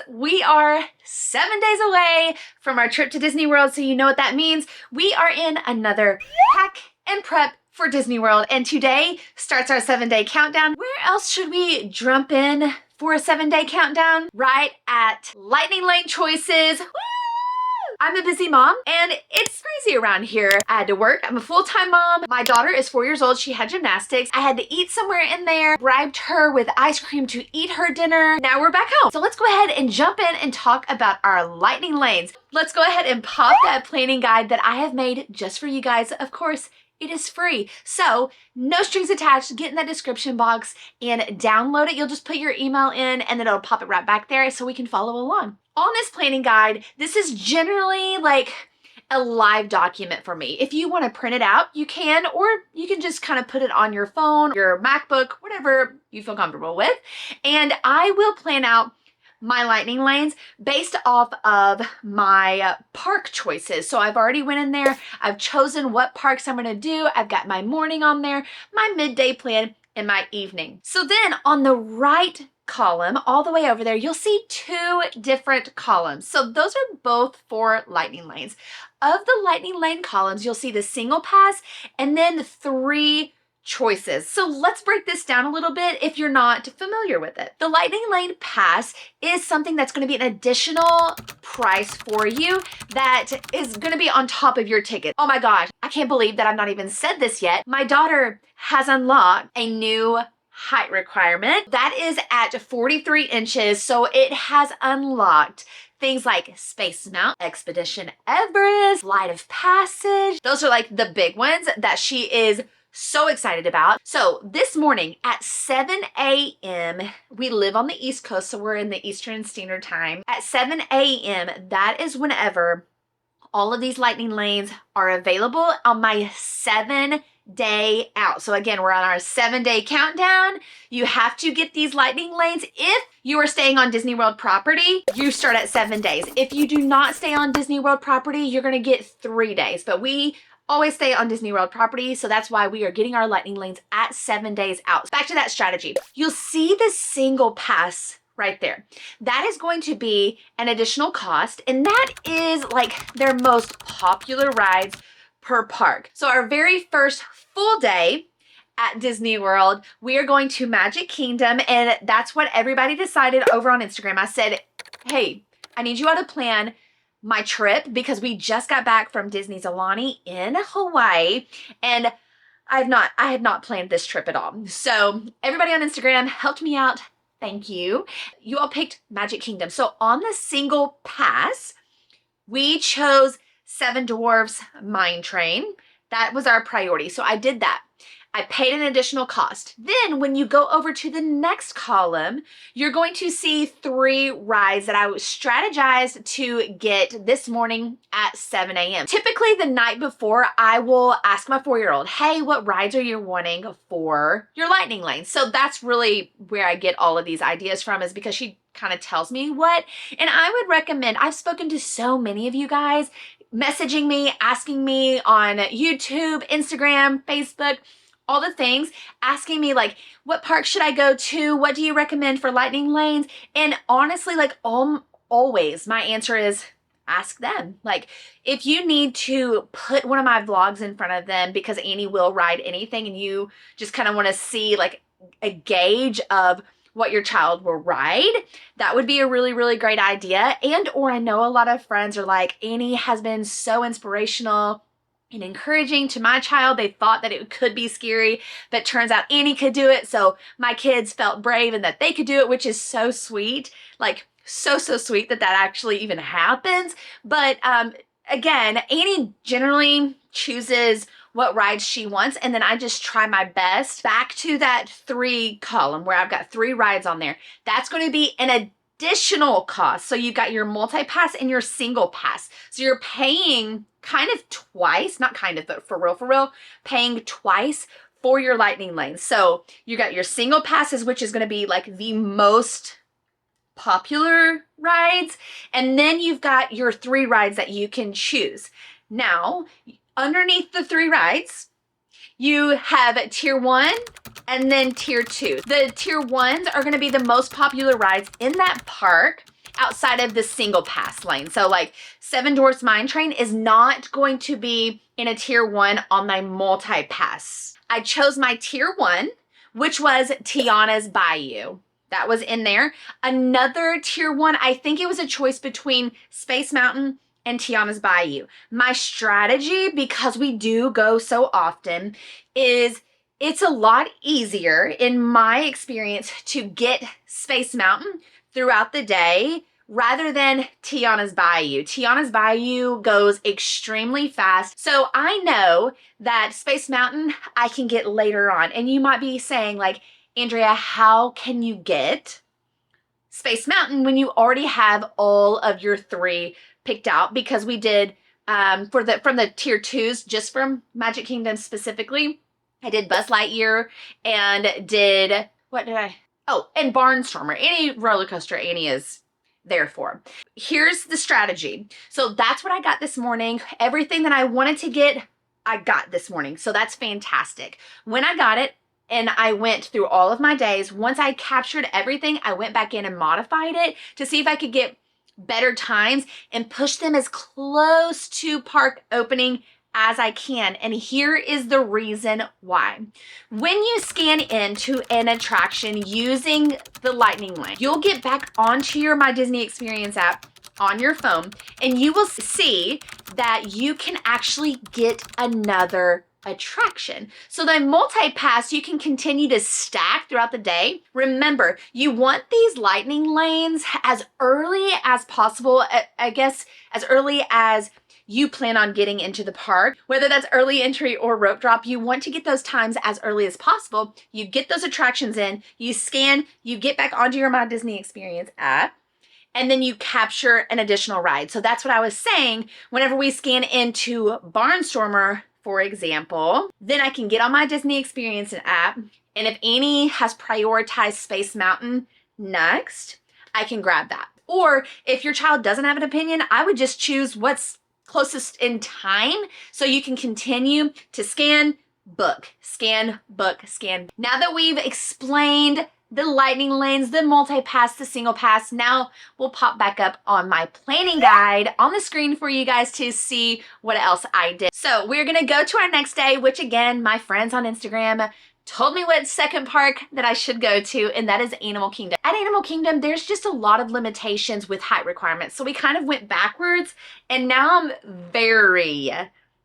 we are 7 days away from our trip to Disney World, so you know what that means. We are in another pack and prep for Disney World, and today starts our 7-day countdown. Where else should we jump in for a 7-day countdown? Right at Lightning Lane Choices. Woo! I'm a busy mom and it's crazy around here. I had to work. I'm a full-time mom. My daughter is 4 years old. She had gymnastics. I had to eat somewhere in there, bribed her with ice cream to eat her dinner. Now we're back home. So let's go ahead and jump in and talk about our lightning lanes. Let's go ahead and pop that planning guide that I have made just for you guys. Of course, it is free. So no strings attached. Get in that description box and download it. You'll just put your email in and then it'll pop it right back there so we can follow along. On this planning guide, this is generally like a live document for me. If you want to print it out, you can, or you can just kind of put it on your phone, your MacBook, whatever you feel comfortable with. And I will plan out my lightning lanes based off of my park choices. So I've already went in there. I've chosen what parks I'm going to do. I've got my morning on there, my midday plan, and my evening. So then on the right column, all the way over there, you'll see two different columns. So those are both for lightning lanes. Of the lightning lane columns, you'll see the single pass and then 3 choices. So let's break this down a little bit if you're not familiar with it. The lightning lane pass is something that's going to be an additional price for you that is going to be on top of your ticket. Oh my gosh, I can't believe that I've not even said this yet. My daughter has unlocked a new height requirement that is at 43 inches. So it has unlocked things like Space Mountain, Expedition Everest, Flight of Passage. Those are like the big ones that she is so excited about. So this morning at 7 a.m., we live on the East Coast, so we're in the Eastern Standard Time. At 7 a.m., that is whenever all of these lightning lanes are available on my 7-day out. So again, we're on our 7-day countdown. You have to get these lightning lanes. If you are staying on Disney World property, you start at 7 days. If you do not stay on Disney World property, you're going to get 3 days. But we always stay on Disney World property, so that's why we are getting our lightning lanes at 7 days out. Back to that strategy. You'll see the single pass right there. That is going to be an additional cost, and that is like their most popular rides per park. So our very first full day at Disney World, we are going to Magic Kingdom, and that's what everybody decided over on Instagram. I said, hey, I need you all to plan my trip because we just got back from Disney's Aulani in Hawaii, and I had not planned this trip at all. So everybody on Instagram helped me out. Thank you. You all picked Magic Kingdom. So on the single pass, we chose Seven Dwarfs Mine Train. That was our priority. So I did that. I paid an additional cost. Then when you go over to the next column, you're going to see 3 rides that I strategized to get this morning at 7 a.m. Typically the night before, I will ask my 4-year-old, hey, what rides are you wanting for your lightning lane? So that's really where I get all of these ideas from, is because she kind of tells me what. And I would recommend, I've spoken to so many of you guys messaging me, asking me on YouTube, Instagram, Facebook, all the things, asking me like, what park should I go to? What do you recommend for lightning lanes? And honestly, like always, my answer is ask them. Like, if you need to put one of my vlogs in front of them because Annie will ride anything and you just kind of want to see like a gauge of what your child will ride, that would be a really, really great idea. And, or I know a lot of friends are like, Annie has been so inspirational and encouraging to my child. They thought that it could be scary, but turns out Annie could do it. So my kids felt brave and that they could do it, which is so sweet. Like so sweet that actually even happens. But again, Annie generally chooses what rides she wants, and then I just try my best. Back to that 3 column where I've got 3 rides on there. That's going to be an additional cost. So you've got your multi-pass and your single pass. So you're paying kind of twice, not kind of, but for real, paying twice for your lightning lane. So you got your single passes, which is going to be like the most popular rides. And then you've got your 3 rides that you can choose. Now, underneath the 3 rides, you have tier 1 and then tier 2. The tier 1s are going to be the most popular rides in that park. outside of the single pass lane. So like Seven Dwarfs Mine Train is not going to be in a tier 1 on my multi-pass. I chose my tier 1, which was Tiana's Bayou. That was in there. Another tier 1, I think it was a choice between Space Mountain and Tiana's Bayou. My strategy, because we do go so often, is it's a lot easier, in my experience, to get Space Mountain throughout the day rather than Tiana's Bayou. Tiana's Bayou goes extremely fast. So I know that Space Mountain I can get later on. And you might be saying like, Andrea, how can you get Space Mountain when you already have all of your 3 picked out? Because we did from the tier 2s, just from Magic Kingdom specifically, I did Buzz Lightyear and did, what did I? Oh, and Barnstormer. Any roller coaster Annie is there for. Here's the strategy. So that's what I got this morning. Everything that I wanted to get, I got this morning. So that's fantastic. When I got it, and I went through all of my days, once I captured everything, I went back in and modified it to see if I could get better times and push them as close to park opening as I can. And here is the reason why. When you scan into an attraction using the Lightning Lane, you'll get back onto your My Disney Experience app on your phone, and you will see that you can actually get another attraction. So the multi-pass, you can continue to stack throughout the day. Remember, you want these lightning lanes as early as possible, I guess as early as you plan on getting into the park. Whether that's early entry or rope drop, you want to get those times as early as possible. You get those attractions in, you scan, you get back onto your My Disney Experience app, and then you capture an additional ride. So that's what I was saying. Whenever we scan into Barnstormer, for example, then I can get on My Disney Experience app, and if Annie has prioritized Space Mountain next, I can grab that. Or if your child doesn't have an opinion, I would just choose what's closest in time so you can continue to scan, book, scan, book, scan. Now that we've explained the lightning lanes, the multi-pass, the single pass, now we'll pop back up on my planning guide on the screen for you guys to see what else I did. So we're gonna go to our next day, which again, my friends on Instagram told me what second park that I should go to, and that is Animal Kingdom. At Animal Kingdom, there's just a lot of limitations with height requirements. So we kind of went backwards, and now I'm very,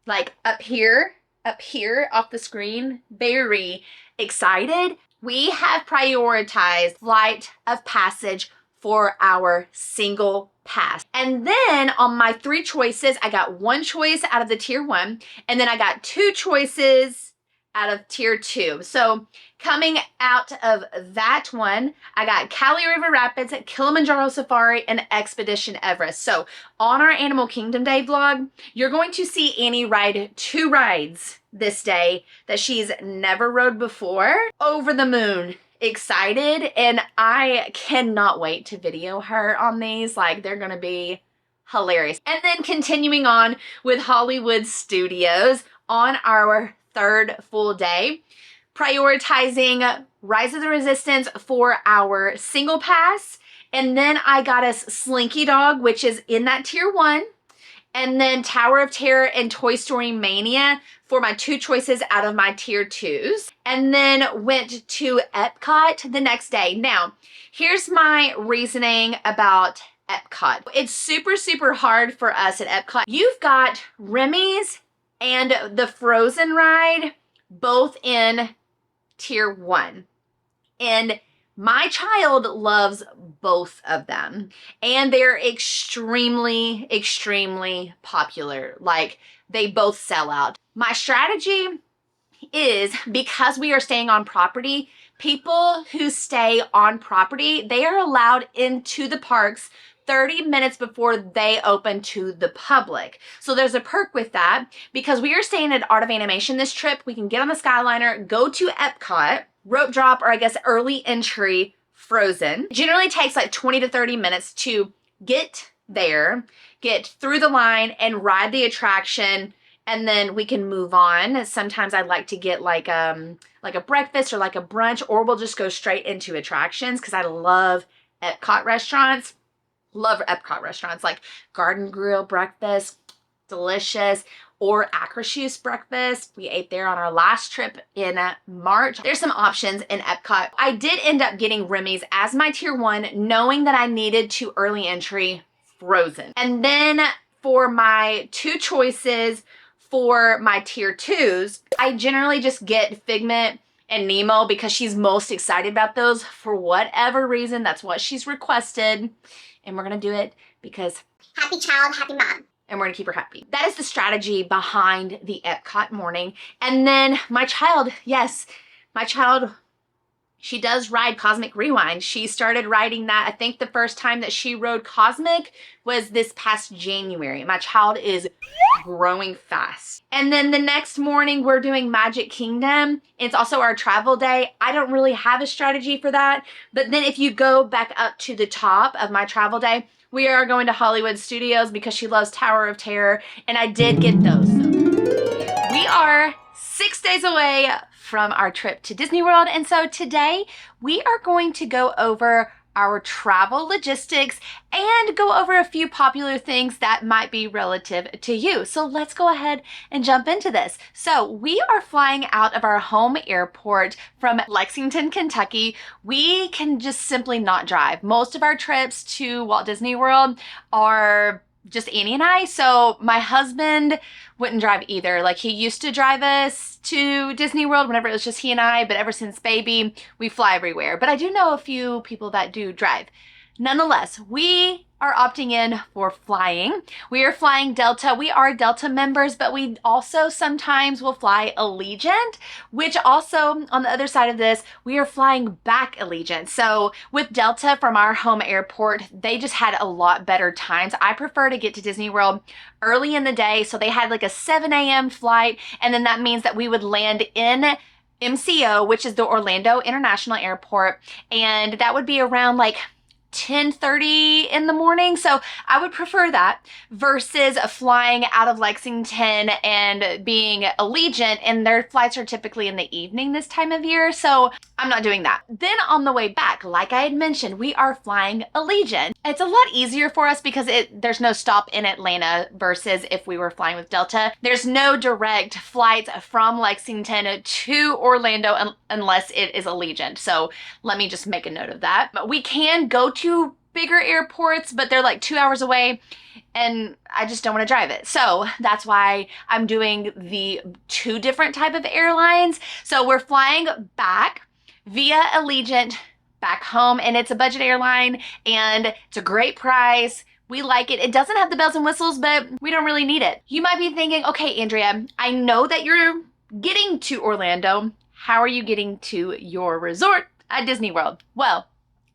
like up here off the screen, very excited. We have prioritized Flight of Passage for our single pass. And then on my 3 choices, I got 1 choice out of the tier 1, and then I got 2 choices out of tier 2. So coming out of that one, I got Cali River Rapids, Kilimanjaro Safari, and Expedition Everest. So on our Animal Kingdom Day vlog, you're going to see Annie ride 2 rides this day that she's never rode before. Over the moon excited, and I cannot wait to video her on these. Like, they're gonna be hilarious. And then continuing on with Hollywood Studios on our 3rd full day, prioritizing Rise of the Resistance for our single pass, and then I got us Slinky Dog, which is in that tier 1, and then Tower of Terror and Toy Story Mania for my 2 choices out of my tier 2s, and then went to Epcot the next day. Now, here's my reasoning about Epcot. It's super, super hard for us at Epcot. You've got Remy's and the Frozen ride both in tier 1. And my child loves both of them, and they're extremely, extremely popular. Like, they both sell out. My strategy is, because we are staying on property, people who stay on property, they are allowed into the parks 30 minutes before they open to the public. So there's a perk with that. Because we are staying at Art of Animation this trip, we can get on the Skyliner, go to Epcot, rope drop, or I guess early entry Frozen. It generally takes like 20 to 30 minutes to get there, get through the line, and ride the attraction, and then we can move on. Sometimes I'd like to get like a breakfast or like a brunch, or we'll just go straight into attractions because I love Epcot restaurants. Love Epcot restaurants like Garden Grill breakfast, delicious, or Akershus breakfast. We ate there on our last trip in March. There's some options in Epcot. I did end up getting Remy's as my tier 1, knowing that I needed to early entry Frozen. And then for my 2 choices for my tier 2s, I generally just get Figment and Nemo because she's most excited about those for whatever reason. That's what she's requested. And we're gonna do it because happy child, happy mom. And we're gonna keep her happy. That is the strategy behind the Epcot morning. And then my child, yes, my child, she does ride Cosmic Rewind. She started riding that. I think the first time that she rode Cosmic was this past January. My child is growing fast. And then the next morning we're doing Magic Kingdom. It's also our travel day. I don't really have a strategy for that. But then if you go back up to the top of my travel day, we are going to Hollywood Studios because she loves Tower of Terror, and I did get those. So we are 6 days away from our trip to Disney World, and so today we are going to go over our travel logistics and go over a few popular things that might be relative to you. So let's go ahead and jump into this. So we are flying out of our home airport from Lexington, Kentucky. We can just simply not drive. Most of our trips to Walt Disney World are just Annie and I. So my husband wouldn't drive either. Like, he used to drive us to Disney World whenever it was just he and I, but ever since baby, we fly everywhere. But I do know a few people that do drive. Nonetheless, we are opting in for flying. We are flying Delta. We are Delta members, but we also sometimes will fly Allegiant, which also on the other side of this, we are flying back Allegiant. So with Delta from our home airport, they just had a lot better times. I prefer to get to Disney World early in the day. So they had like a 7 a.m. flight, and then that means that we would land in MCO, which is the Orlando International Airport, and that would be around like 10:30 in the morning. So I would prefer that versus flying out of Lexington and being Allegiant, and their flights are typically in the evening this time of year. So I'm not doing that. Then on the way back, like I had mentioned, we are flying Allegiant. It's a lot easier for us because there's no stop in Atlanta versus if we were flying with Delta. There's no direct flights from Lexington to Orlando unless it is Allegiant. So let me just make a note of that. But we can go to bigger airports, but they're like 2 hours away, and I just don't want to drive it. So that's why I'm doing the 2 different type of airlines. So we're flying back via Allegiant back home, and it's a budget airline, and it's a great price. We like it. It doesn't have the bells and whistles, but we don't really need it. You might be thinking, okay, Andrea, I know that you're getting to Orlando. How are you getting to your resort at Disney World? Well,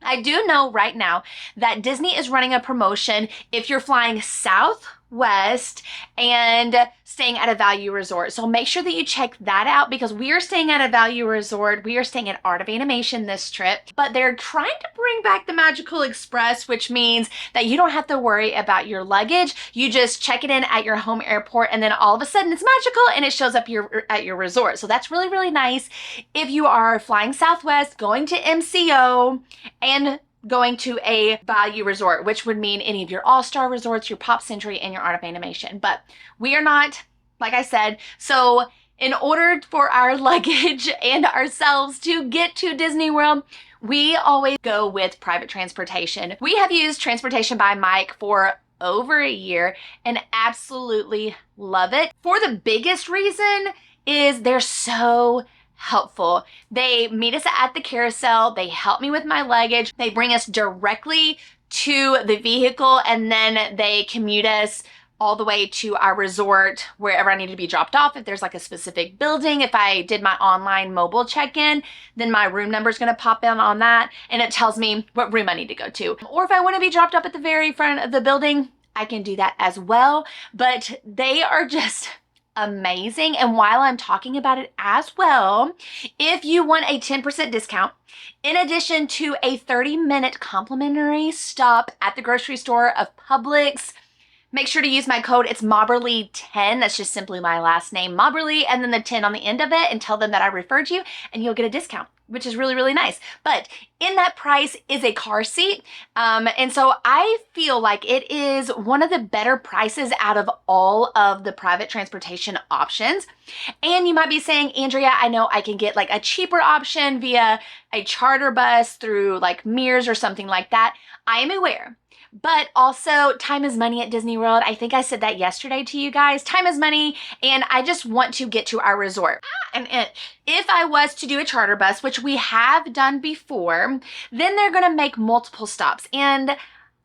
I do know right now that Disney is running a promotion if you're flying Southwest and staying at a value resort. So make sure that you check that out, because we are staying at a value resort. We are staying at Art of Animation this trip, but they're trying to bring back the Magical Express, which means that you don't have to worry about your luggage. You just check it in at your home airport, and then all of a sudden it's magical and it shows up at your resort. So that's really, really nice if you are flying Southwest, going to MCO, and going to a value resort, which would mean any of your all-star resorts, your Pop Century, and your Art of Animation. But we are not, like I said. So in order for our luggage and ourselves to get to Disney World, we always go with private transportation. We have used Transportation by Mike for over a year and absolutely love it. For the biggest reason is they're so helpful. They meet us at the carousel. They help me with my luggage. They bring us directly to the vehicle, and then they commute us all the way to our resort, wherever I need to be dropped off. If there's like a specific building, if I did my online mobile check-in, then my room number is going to pop in on that, and it tells me what room I need to go to. Or if I want to be dropped off at the very front of the building, I can do that as well. But they are just amazing. And while I'm talking about it as well, if you want a 10% discount, in addition to a 30-minute complimentary stop at the grocery store of Publix, make sure to use my code. It's Moberly10. That's just simply my last name, Moberly, and then the 10 on the end of it, and tell them that I referred you, and you'll get a discount. which is really, really nice. But in that price is a car seat. And so I feel like it is one of the better prices out of all of the private transportation options. And you might be saying, Andrea, I know I can get like a cheaper option via a charter bus through like Mears or something like that. I am aware. But also, time is money at Disney World. I think I said that yesterday to you guys. Time is money, and I just want to get to our resort. And if I was to do a charter bus, which we have done before, then they're gonna make multiple stops. And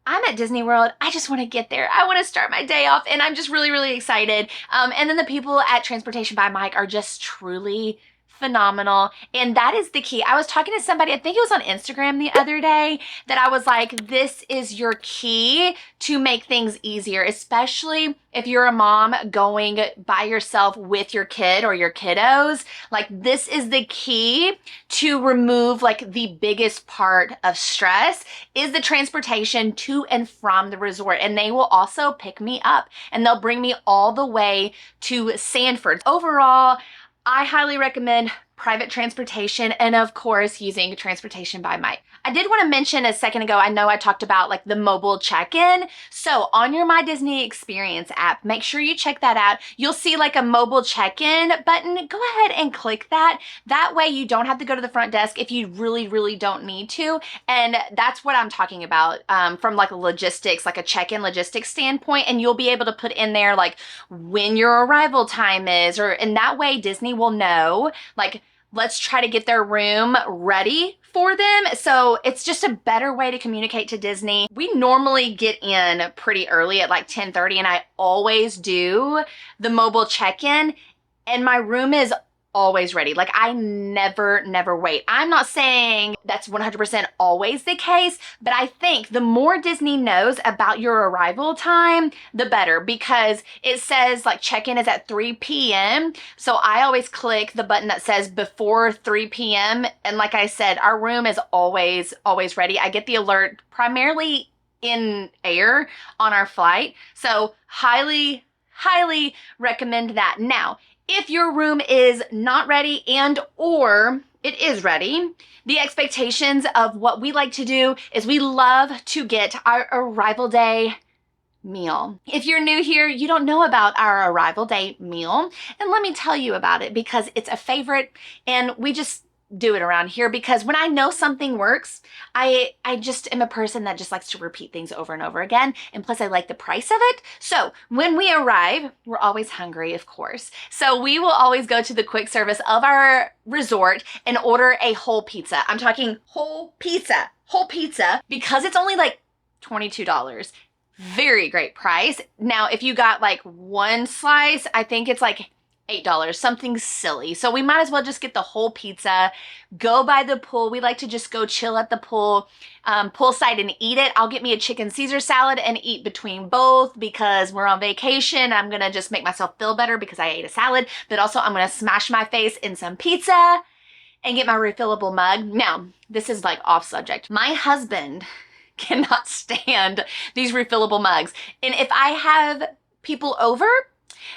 I'm at Disney World. I just want to get there. I want to start my day off, and I'm just really, really excited. And then the people at Transportation by Mike are just truly phenomenal, and that is the key. I was talking to somebody, I think it was on Instagram the other day, that I was like, this is your key to make things easier, especially if you're a mom going by yourself with your kid or your kiddos. Like, this is the key to remove like the biggest part of stress is the transportation to and from the resort. And they will also pick me up and they'll bring me all the way to Sanford. Overall, I highly recommend private transportation and of course using Transportation by Mike. I did want to mention a second ago, I know I talked about like the mobile check-in. So on your My Disney Experience app, make sure you check that out. You'll see like a mobile check-in button. Go ahead and click that. That way you don't have to go to the front desk if you really, really don't need to. And that's what I'm talking about from like a logistics, like a check-in logistics standpoint. And you'll be able to put in there like when your arrival time is, or in that way Disney will know like, let's try to get their room ready for them. So it's just a better way to communicate to Disney. We normally get in pretty early at like 10:30, and I always do the mobile check-in, and my room is always ready. Like, I never wait. I'm not saying that's 100% always the case, but I think the more Disney knows about your arrival time, the better, because it says like check-in is at 3 p.m. So I always click the button that says before 3 p.m. And like I said, our room is always ready. I get the alert primarily in air on our flight. So highly recommend that. Now, if your room is not ready and or it is ready, the expectations of what we like to do is we love to get our arrival day meal. If you're new here, you don't know about our arrival day meal, and let me tell you about it because it's a favorite and we just do it around here because when I know something works, I just am a person that just likes to repeat things over and over again. And plus I like the price of it. So when we arrive, we're always hungry, of course. So we will always go to the quick service of our resort and order a whole pizza. I'm talking whole pizza, because it's only like $22. Very great price. Now, if you got like one slice, I think it's like $8, something silly. So we might as well just get the whole pizza, go by the pool. We like to just go chill at the pool, poolside and eat it. I'll get me a chicken Caesar salad and eat between both because we're on vacation. I'm gonna just make myself feel better because I ate a salad, but also I'm gonna smash my face in some pizza and get my refillable mug. Now, this is like off subject. My husband cannot stand these refillable mugs. And if I have people over,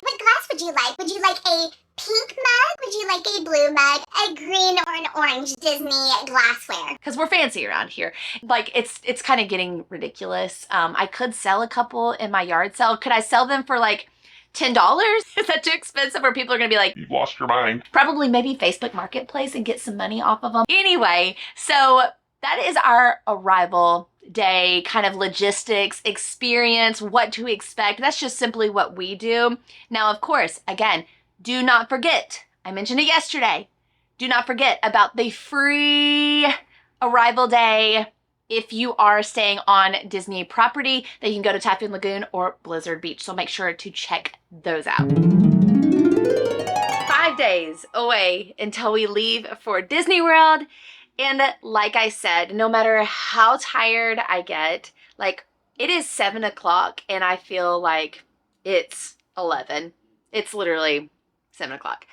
what glass would you like? Would you like a pink mug? Would you like a blue mug? A green or an orange Disney glassware? because we're fancy around here. Like, it's kind of getting ridiculous. I could sell a couple in my yard sale. Could I sell them for like $10? Is that too expensive? Or people are gonna be like, you've lost your mind. Probably maybe Facebook Marketplace and get some money off of them. Anyway, so that is our arrival day kind of logistics experience, what to expect. That's just simply what we do. Now, of course, again, do not forget, I mentioned it yesterday, do not forget about the free arrival day if you are staying on Disney property, that you can go to Typhoon Lagoon or Blizzard Beach. So make sure to check those out. 5 days away until we leave for Disney World. And like I said, no matter how tired I get, like, it is 7 o'clock and I feel like it's 11. It's literally 7 o'clock.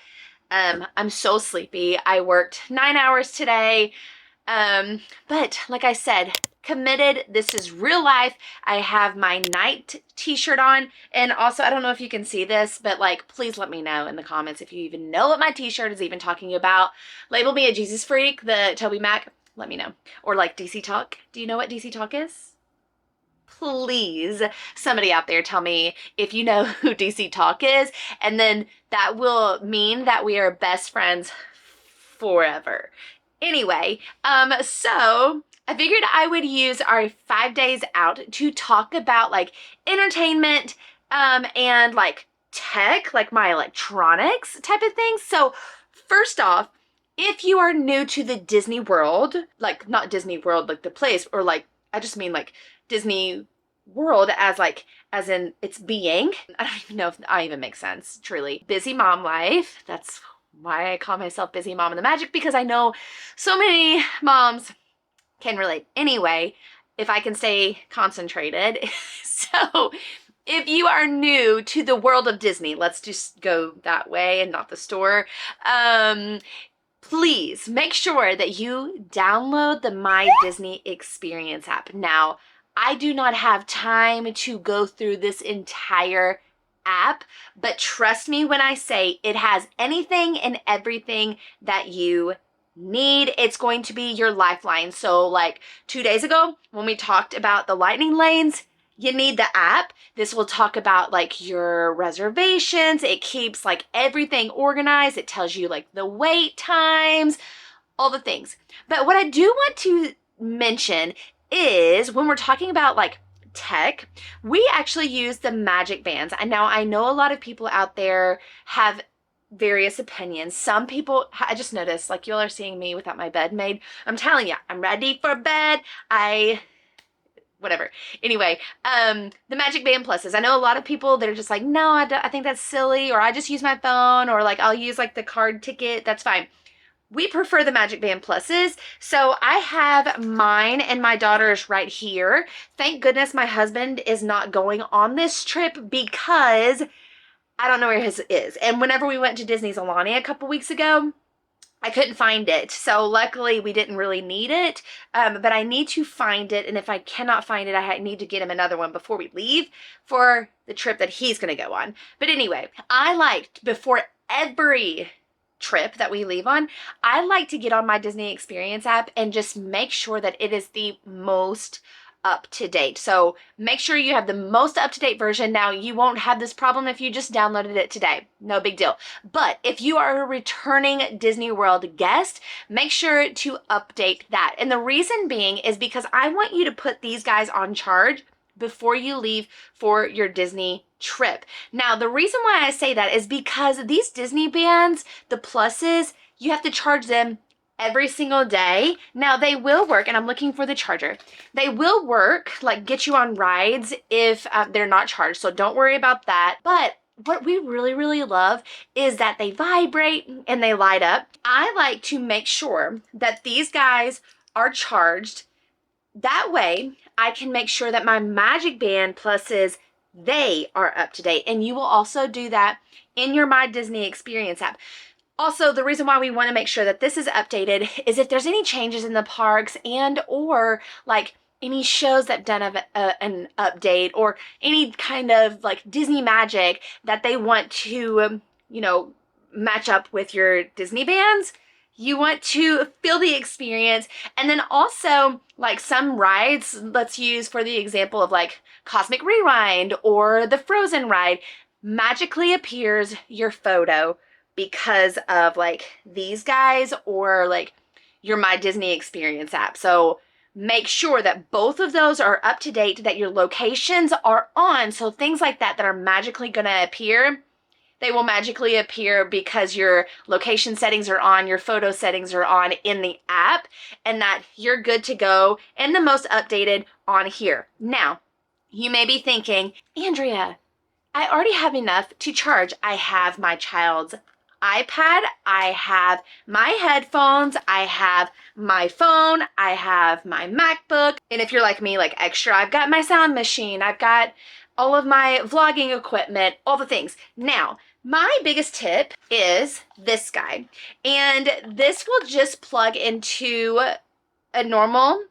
I'm so sleepy. I worked 9 hours today. But like I said, committed. This is real life. I have my night t-shirt on, and also I don't know if you can see this, but like please let me know in the comments if you even know what my t-shirt is even talking about. Label me a Jesus freak, the Toby Mac, let me know. Or like DC Talk. Do you know what DC Talk is? Please, somebody out there tell me if you know who DC Talk is, and then that will mean that we are best friends forever. Anyway, so I figured I would use our 5 days out to talk about like entertainment, and like tech, like my electronics type of thing. So first off, if you are new to the Disney World, like not Disney World like the place, or like I just mean like Disney World as in its being. I don't even know if I even make sense, truly. Busy mom life. That's why I call myself Busy Mom in the Magic, because I know so many moms can relate. Anyway, if I can stay concentrated. So if you are new to the world of Disney, let's just go that way and not the store. Please make sure that you download the My Disney Experience app. Now, I do not have time to go through this entire app, but trust me when I say it has anything and everything that you need. It's going to be your lifeline. So like 2 days ago when we talked about the lightning lanes, you need the app. This will talk about like your reservations. It keeps like everything organized. It tells you like the wait times, all the things. But what I do want to mention is when we're talking about like tech, we actually use the Magic Bands. And now I know a lot of people out there have various opinions. Some people, I just noticed, like y'all are seeing me without my bed made. I'm telling you, I'm ready for bed. Whatever. Anyway, the Magic Band Pluses. I know a lot of people that are just like, no, I think that's silly, or I just use my phone, or like I'll use like the card ticket. That's fine. We prefer the Magic Band Pluses. So I have mine and my daughter's right here. Thank goodness my husband is not going on this trip because I don't know where his is. And whenever we went to Disney's Alani a couple weeks ago, I couldn't find it. So luckily we didn't really need it, but I need to find it. And if I cannot find it, I need to get him another one before we leave for the trip that he's going to go on. But anyway, I liked before every trip that we leave on, I like to get on my Disney Experience app and just make sure that it is the most up to date. So make sure you have the most up to date version. Now you won't have this problem if you just downloaded it today. No big deal. But if you are a returning Disney World guest, make sure to update that. And the reason being is because I want you to put these guys on charge before you leave for your Disney trip. Now, the reason why I say that is because these Disney bands, the pluses, you have to charge them every single day. Now, they will work, and I'm looking for the charger. They will work, like get you on rides if they're not charged, so don't worry about that. But what we really, really love is that they vibrate and they light up. I like to make sure that these guys are charged. That way, I can make sure that my Magic Band Pluses, they are up to date. And you will also do that in your My Disney Experience app. Also, the reason why we want to make sure that this is updated is if there's any changes in the parks and or like any shows that done an update or any kind of like Disney magic that they want to, match up with your Disney bands. You want to feel the experience. And then also like some rides, let's use for the example of like Cosmic Rewind or the Frozen ride, magically appears your photo because of like these guys or like your My Disney Experience app. So make sure that both of those are up to date, that your locations are on. So things like that are magically going to appear, they will magically appear because your location settings are on, your photo settings are on in the app, and that you're good to go and the most updated on here. Now, you may be thinking, Andrea, I already have enough to charge. I have my child's iPad, I have my headphones, I have my phone, I have my MacBook, and if you're like me, like extra, I've got my sound machine, I've got all of my vlogging equipment, all the things. Now, my biggest tip is this guy, and this will just plug into a normal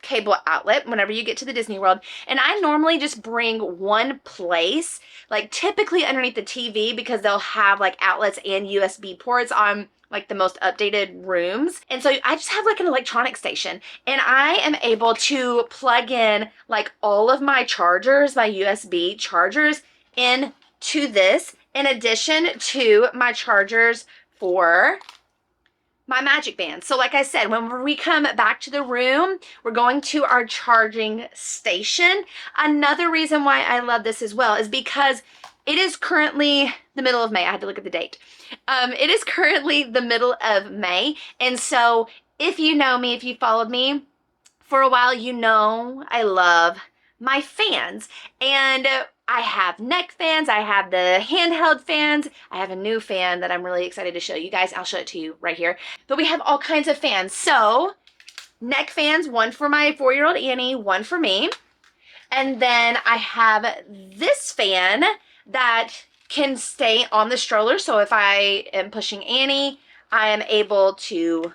cable outlet whenever you get to the Disney World, and I normally just bring one place, like typically underneath the TV, because they'll have like outlets and USB ports on like the most updated rooms. And so I just have like an electronic station, and I am able to plug in like all of my chargers, my USB chargers, into this, in addition to my chargers for my magic band. So like I said, when we come back to the room, we're going to our charging station. Another reason why I love this as well is because it is currently the middle of May. I had to look at the date. It is currently the middle of May. And so if you know me, if you followed me for a while, you know I love my fans. And I have neck fans, I have the handheld fans, I have a new fan that I'm really excited to show you guys. I'll show it to you right here. But we have all kinds of fans. So, neck fans, one for my 4-year-old Annie, one for me. And then I have this fan that can stay on the stroller. So if I am pushing Annie, I am able to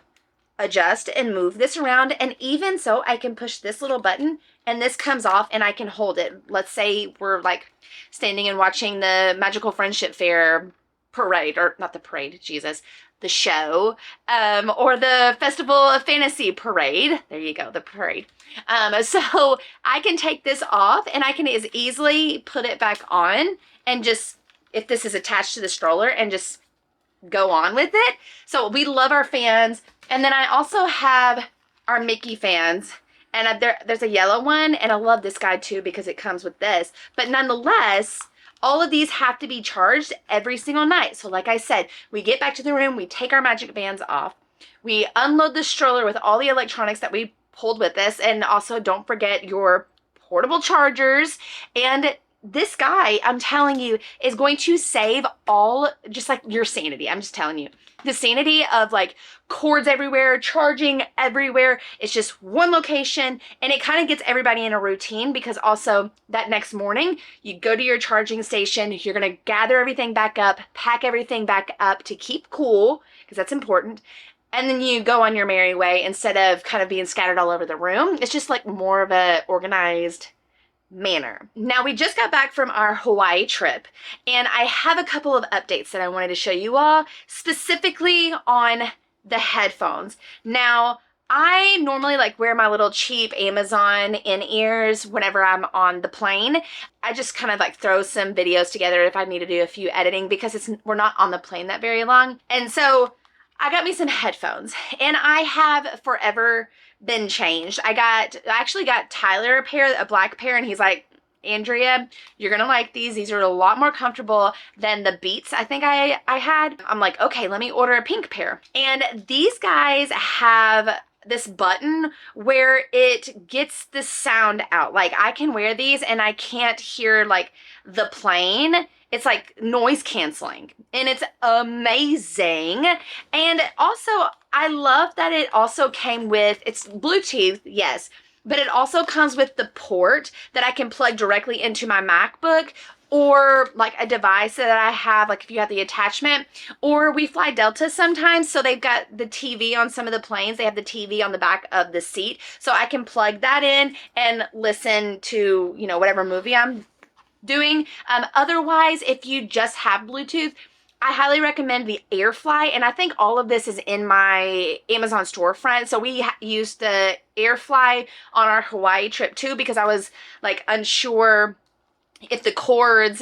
adjust and move this around. And even so, I can push this little button and this comes off and I can hold it. Let's say we're like standing and watching the Magical Friendship Fair parade, or not the parade, Jesus, the show, or the Festival of Fantasy parade. There you go, the parade. So I can take this off and I can as easily put it back on and just, if this is attached to the stroller, and just go on with it. So we love our fans. And then I also have our Mickey fans, and there's a yellow one, and I love this guy too because it comes with this. But nonetheless, all of these have to be charged every single night. So like I said, we get back to the room, we take our magic bands off, we unload the stroller with all the electronics that we pulled with us, and also don't forget your portable chargers. And this guy, I'm telling you, is going to save all, just like your sanity. I'm just telling you. The sanity of like cords everywhere, charging everywhere. It's just one location, and it kind of gets everybody in a routine, because also that next morning you go to your charging station, you're going to gather everything back up, pack everything back up to keep cool, because that's important. And then you go on your merry way instead of kind of being scattered all over the room. It's just like more of a organized manner. Now, we just got back from our Hawaii trip, and I have a couple of updates that I wanted to show you all, specifically on the headphones. Now, I normally like wear my little cheap Amazon in-ears whenever I'm on the plane. I just kind of like throw some videos together if I need to do a few editing, because we're not on the plane that very long. And so I got me some headphones, and I have forever been changed. I actually got Tyler a black pair, and he's like, Andrea, you're gonna like these. These are a lot more comfortable than the Beats I think I had. I'm like, okay, let me order a pink pair. And these guys have this button where it gets the sound out. Like, I can wear these and I can't hear like the plane. It's like noise canceling, and it's amazing. And also, I love that it also came with, it's Bluetooth, yes, but it also comes with the port that I can plug directly into my MacBook, or like a device that I have, like if you have the attachment. Or we fly Delta sometimes, so they've got the TV on some of the planes. They have the TV on the back of the seat, so I can plug that in and listen to, you know, whatever movie I'm doing. Otherwise, if you just have Bluetooth, I highly recommend the AirFly, and I think all of this is in my Amazon storefront. So we used the AirFly on our Hawaii trip too, because I was like unsure if the cords,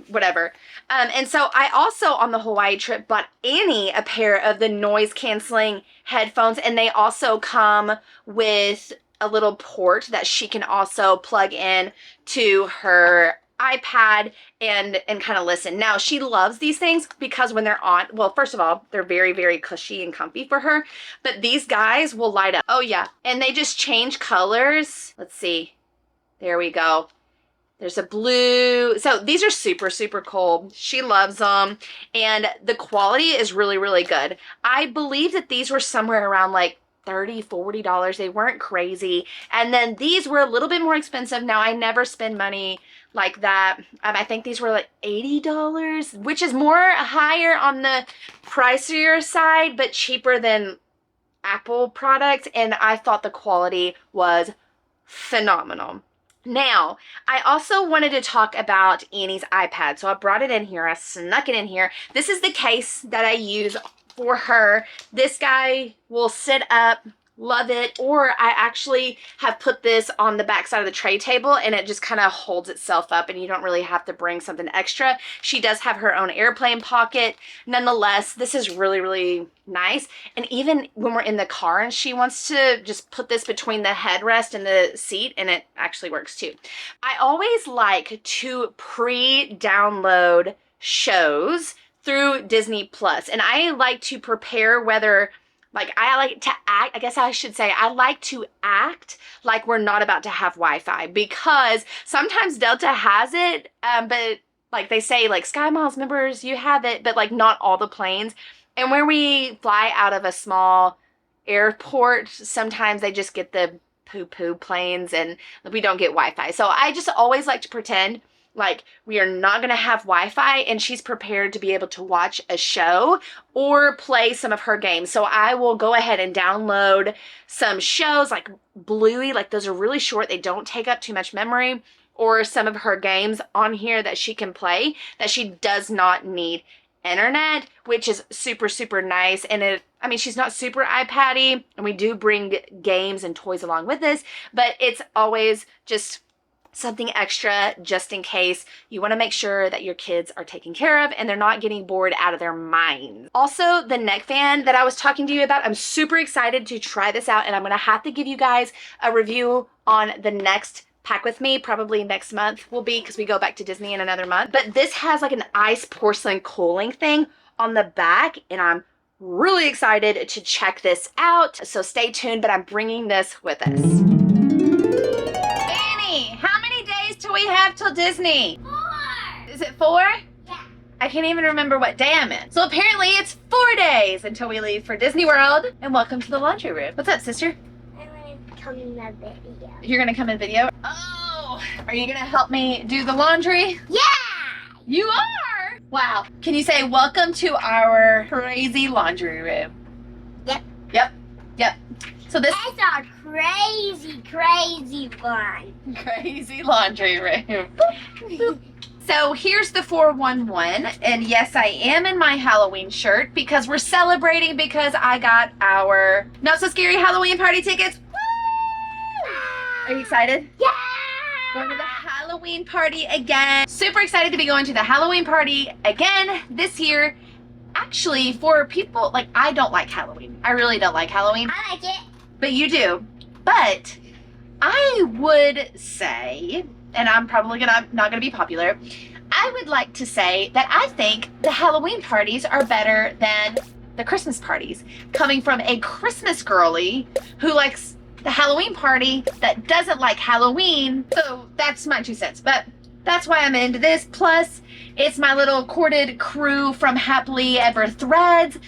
whatever. And so I also on the Hawaii trip bought Annie a pair of the noise canceling headphones, and they also come with a little port that she can also plug in to her iPad and kind of listen. Now, she loves these things because when they're on, well, first of all, they're very, very cushy and comfy for her, but these guys will light up. Oh yeah, and they just change colors. Let's see. There we go. There's a blue. So these are super, super cool. She loves them, and the quality is really, really good. I believe that these were somewhere around like $30, $40. They weren't crazy. And then these were a little bit more expensive. Now, I never spend money like that. I think these were like $80, which is more higher on the pricier side, but cheaper than Apple products, and I thought the quality was phenomenal. Now, I also wanted to talk about Annie's iPad. So I brought it in here. I snuck it in here. This is the case that I use for her. This guy will sit up, love it, or I actually have put this on the back side of the tray table and it just kind of holds itself up and you don't really have to bring something extra. She does have her own airplane pocket. Nonetheless, this is really, really nice. And even when we're in the car and she wants to just put this between the headrest and the seat, and it actually works too. I always like to pre-download shows through Disney Plus, and I like to prepare whether, like, I like to act, I guess I should say, I like to act like we're not about to have Wi-Fi, because sometimes Delta has it, but like they say, like, Sky Miles members, you have it, but like not all the planes. And when we fly out of a small airport, sometimes they just get the poo-poo planes and we don't get Wi-Fi. So I just always like to pretend like we are not going to have Wi-Fi, and she's prepared to be able to watch a show or play some of her games. So I will go ahead and download some shows like Bluey, like those are really short. They don't take up too much memory, or some of her games on here that she can play that she does not need internet, which is super, super nice. And I mean, she's not super iPad-y, and we do bring games and toys along with this, but it's always just something extra just in case. You want to make sure that your kids are taken care of and they're not getting bored out of their minds. Also, the neck fan that I was talking to you about, I'm super excited to try this out, and I'm going to have to give you guys a review on the next Pack With Me, probably next month will be, because we go back to Disney in another month. But this has like an ice porcelain cooling thing on the back, and I'm really excited to check this out. So stay tuned, but I'm bringing this with us. Annie, how many days till we have till Disney? 4. Is it 4? Yeah. I can't even remember what day I'm in. So apparently it's 4 days until we leave for Disney World. And welcome to the laundry room. What's up, sister? I want to come in the video. You're gonna come in video? Oh, are you gonna help me do the laundry? Yeah! You are? Wow. Can you say welcome to our crazy laundry room? Yep. Yep. Yep. So this It's a crazy, crazy one. crazy laundry room. So here's the 411, and yes, I am in my Halloween shirt because we're celebrating, because I got our Not So Scary Halloween party tickets. Woo! Are you excited? Yeah! Going to the Halloween party again. Super excited to be going to the Halloween party again this year. Actually, for people, like, I don't like Halloween. I really don't like Halloween. I like it. But you do. But I would say, and I'm probably not gonna be popular, I would like to say that I think the Halloween parties are better than the Christmas parties. Coming from a Christmas girly who likes the Halloween party that doesn't like Halloween. So that's my 2 cents. But that's why I'm into this. Plus, it's my little corded crew from Happily Ever Threads,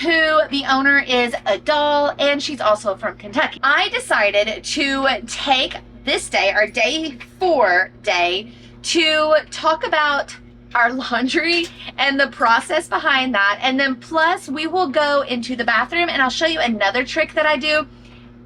who the owner is a doll, and she's also from Kentucky. I decided to take this day, our day 4 day, to talk about our laundry and the process behind that. And then plus we will go into the bathroom and I'll show you another trick that I do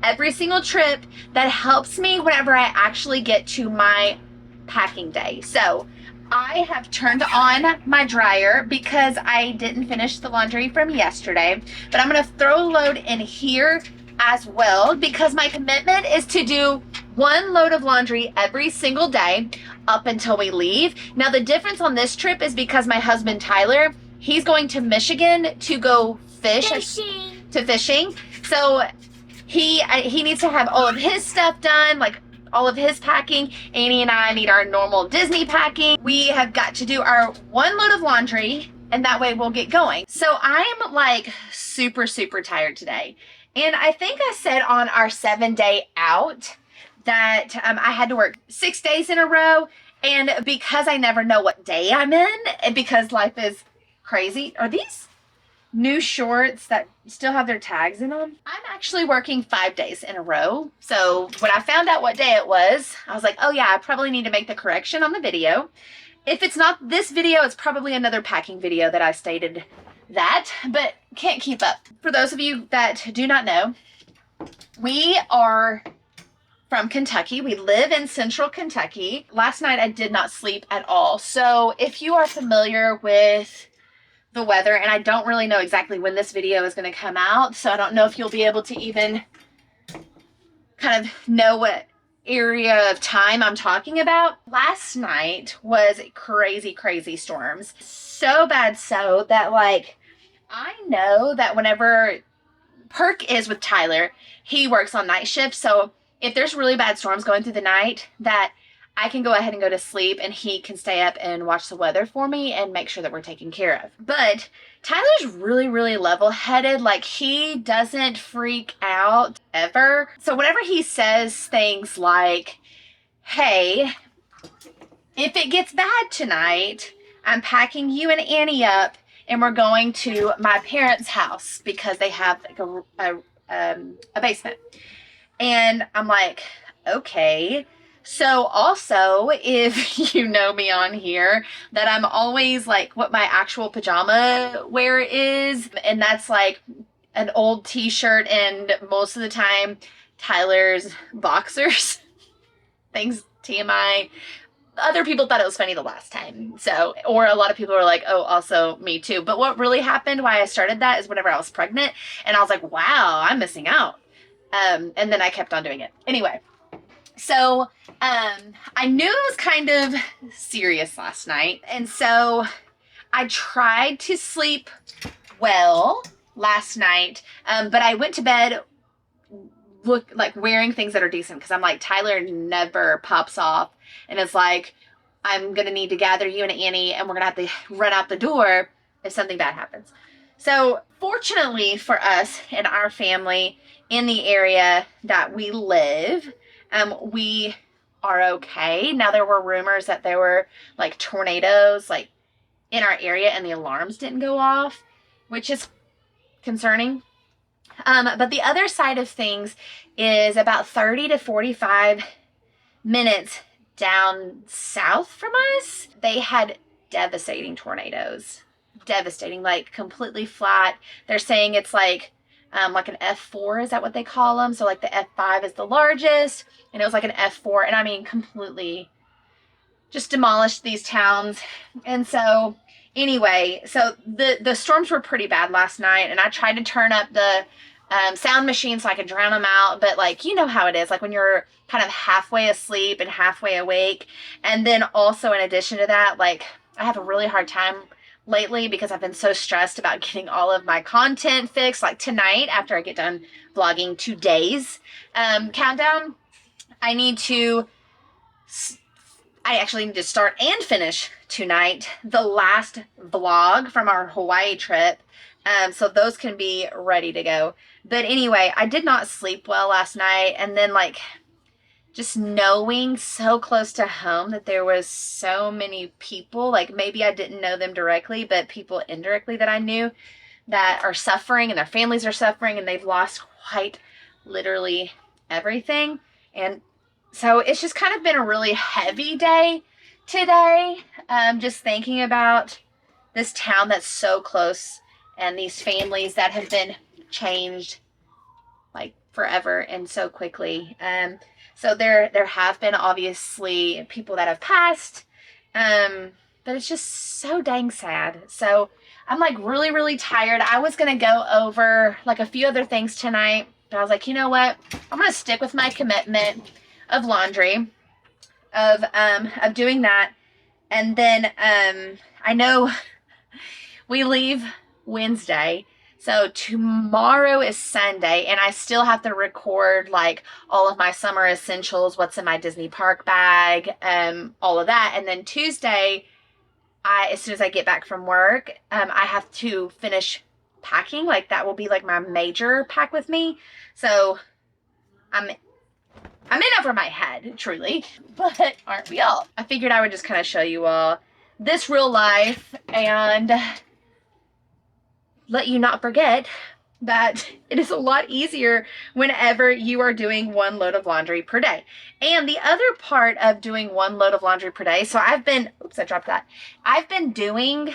every single trip that helps me whenever I actually get to my packing day. So I have turned on my dryer because I didn't finish the laundry from yesterday, but I'm gonna throw a load in here as well, because my commitment is to do 1 load of laundry every single day up until we leave. Now the difference on this trip is because my husband Tyler, he's going to Michigan to go fishing. So he needs to have all of his stuff done, like all of his packing. Annie and I need our normal Disney packing. We have got to do our 1 load of laundry, and that way we'll get going. So I'm like super, super tired today. And I think I said on our 7-day out that I had to work 6 days in a row. And because I never know what day I'm in, and because life is crazy, are these new shorts that still have their tags in them? I'm actually working 5 days in a row. So when I found out what day it was, I was like, oh yeah, I probably need to make the correction on the video. If it's not this video, it's probably another packing video that I stated that, but can't keep up. For those of you that do not know, we are from Kentucky. We live in central Kentucky. Last night I did not sleep at all. So if you are familiar with the weather, and I don't really know exactly when this video is going to come out, so I don't know if you'll be able to even kind of know what area of time I'm talking about. Last night was crazy, crazy storms. So bad so that, like, I know that whenever Perk is with Tyler, he works on night shift, so if there's really bad storms going through the night, that I can go ahead and go to sleep and he can stay up and watch the weather for me and make sure that we're taken care of. But Tyler's really, really level-headed. Like, he doesn't freak out ever. So whenever he says things like, hey, if it gets bad tonight, I'm packing you and Annie up and we're going to my parents' house because they have like a basement. And I'm like, okay. So also, if you know me on here, that I'm always like what my actual pajama wear is. And that's like an old t-shirt and most of the time Tyler's boxers. Thanks, TMI. Other people thought it was funny the last time. So, or a lot of people were like, oh, also me too. But what really happened, why I started that, is whenever I was pregnant and I was like, wow, I'm missing out. And then I kept on doing it. Anyway, so I knew it was kind of serious last night. And so I tried to sleep well last night, but I went to bed wearing things that are decent because I'm like, Tyler never pops off and it's like, I'm going to need to gather you and Annie and we're going to have to run out the door if something bad happens. So fortunately for us and our family in the area that we live, we are okay. Now there were rumors that there were like tornadoes like in our area and the alarms didn't go off, which is concerning. But the other side of things is about 30 to 45 minutes down south from us, they had devastating tornadoes. Devastating, like completely flat. They're saying it's like an F4, is that what they call them? So like the F5 is the largest, and it was like an F4, and I mean completely just demolished these towns. And so anyway, so the storms were pretty bad last night, and I tried to turn up the sound machine so I could drown them out, but like, you know how it is, like when you're kind of halfway asleep and halfway awake. And then also in addition to that, like I have a really hard time lately because I've been so stressed about getting all of my content fixed. Like tonight, after I get done vlogging today's countdown, I actually need to start and finish tonight the last vlog from our Hawaii trip. So those can be ready to go. But anyway, I did not sleep well last night. And then like just knowing so close to home that there was so many people, like maybe I didn't know them directly, but people indirectly that I knew that are suffering and their families are suffering and they've lost quite literally everything. And so it's just kind of been a really heavy day today. Just thinking about this town that's so close and these families that have been changed like forever and so quickly. So there have been obviously people that have passed, but it's just so dang sad. So I'm like really, really tired. I was going to go over like a few other things tonight, but I was like, you know what? I'm going to stick with my commitment of laundry, of doing that. And then I know we leave Wednesday, so tomorrow is Sunday, and I still have to record like all of my summer essentials, what's in my Disney park bag, all of that. And then Tuesday, as soon as I get back from work, I have to finish packing. Like that will be like my major pack with me. So I'm in over my head, truly, but aren't we all? I figured I would just kind of show you all this real life and let you not forget that it is a lot easier whenever you are doing one load of laundry per day. And the other part of doing one load of laundry per day, so I've been, oops, I dropped that. I've been doing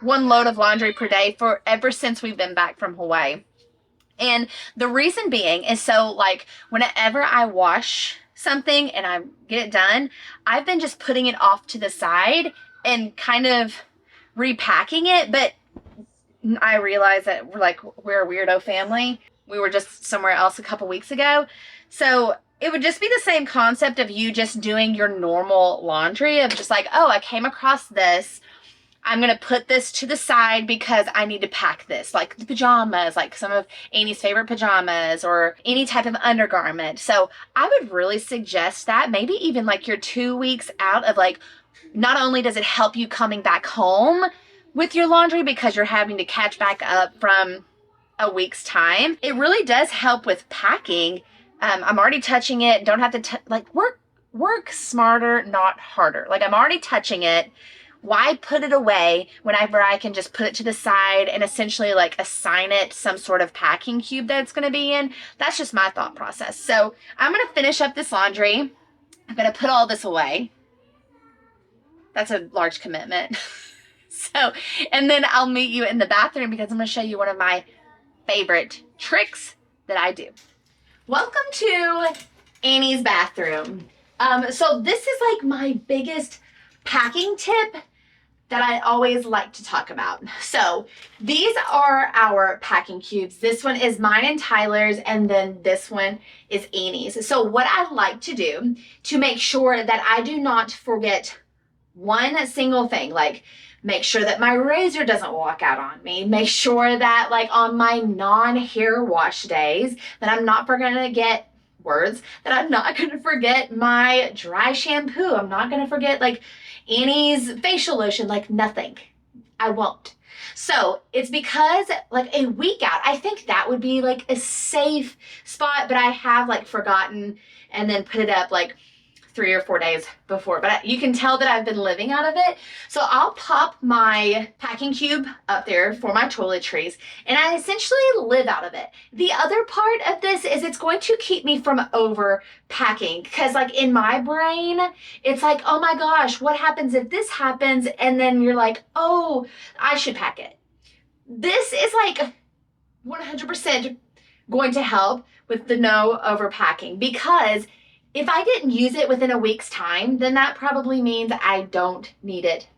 one load of laundry per day for ever since we've been back from Hawaii. And the reason being is so like whenever I wash something and I get it done, I've been just putting it off to the side and kind of repacking it. But I realize that we're a weirdo family. We were just somewhere else a couple weeks ago. So it would just be the same concept of you just doing your normal laundry of just like, oh, I came across this. I'm going to put this to the side because I need to pack this, like the pajamas, like some of Annie's favorite pajamas or any type of undergarment. So I would really suggest that maybe even like you're 2 weeks out of like, not only does it help you coming back home with your laundry because you're having to catch back up from a week's time, it really does help with packing. I'm already touching it. Don't have to like work smarter, not harder. Like I'm already touching it. Why put it away whenever I can just put it to the side and essentially like assign it some sort of packing cube that it's going to be in? That's just my thought process. So I'm going to finish up this laundry. I'm going to put all this away. That's a large commitment. So, and then I'll meet you in the bathroom because I'm going to show you one of my favorite tricks that I do. Welcome to Annie's bathroom. So this is like my biggest packing tip that I always like to talk about. So these are our packing cubes. This one is mine and Tyler's, and then this one is Annie's. So what I like to do to make sure that I do not forget one single thing, like make sure that my razor doesn't walk out on me, make sure that like on my non-hair wash days that I'm not forget my dry shampoo. I'm not going to forget like Annie's facial lotion, like nothing. I won't. So it's because like a week out, I think that would be like a safe spot, but I have like forgotten and then put it up like 3 or 4 days before, but you can tell that I've been living out of it. So I'll pop my packing cube up there for my toiletries, and I essentially live out of it. The other part of this is it's going to keep me from over packing, because like in my brain, it's like, oh my gosh, what happens if this happens? And then you're like, oh, I should pack it. This is like 100% going to help with the no overpacking, because if I didn't use it within a week's time, then that probably means I don't need it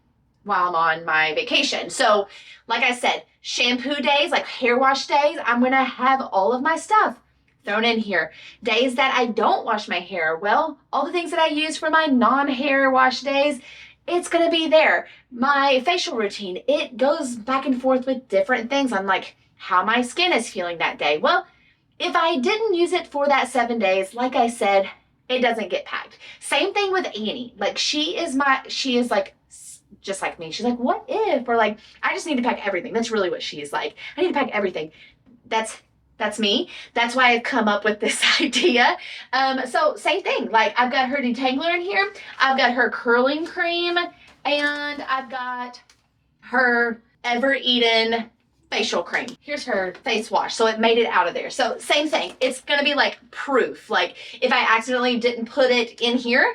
while I'm on my vacation. So like I said, shampoo days, like hair wash days, I'm going to have all of my stuff thrown in here. Days that I don't wash my hair, well, all the things that I use for my non-hair wash days, it's going to be there. My facial routine, it goes back and forth with different things on like how my skin is feeling that day. Well, if I didn't use it for that 7 days, like I said, it doesn't get packed. Same thing with Annie. Like she is like just like me. She's like, what if? Or like, I just need to pack everything. That's really what she is like. I need to pack everything. That's me. That's why I've come up with this idea. So same thing. Like I've got her detangler in here. I've got her curling cream, and I've got her Ever Eden facial cream. Here's her face wash. So it made it out of there. So same thing. It's going to be like proof. Like if I accidentally didn't put it in here,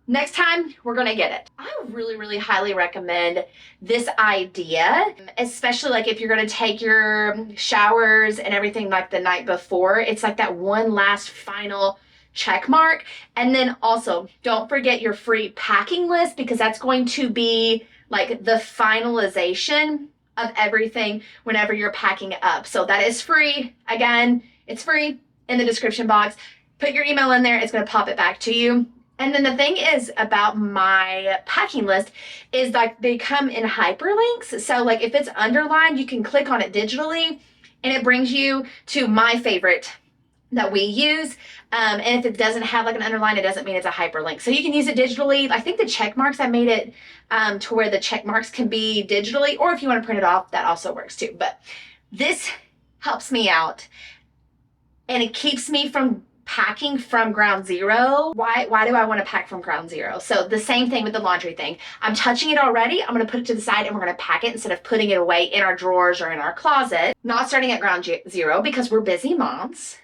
next time we're going to get it. I really, really highly recommend this idea, especially like if you're going to take your showers and everything like the night before. It's like that one last final check mark. And then also don't forget your free packing list, because that's going to be like the finalization of everything whenever you're packing up. So that is free. Again, it's free in the description box. Put your email in there. It's going to pop it back to you. And then the thing is about my packing list is like they come in hyperlinks. So like if it's underlined, you can click on it digitally and it brings you to my favorite that we use. And if it doesn't have like an underline, it doesn't mean it's a hyperlink. So you can use it digitally. I think the check marks, I made it to where the check marks can be digitally, or if you want to print it off, that also works too. But this helps me out and it keeps me from packing from ground zero. Why do I want to pack from ground zero? So the same thing with the laundry thing. I'm touching it already. I'm going to put it to the side and we're going to pack it instead of putting it away in our drawers or in our closet. Not starting at ground zero, because we're busy moms.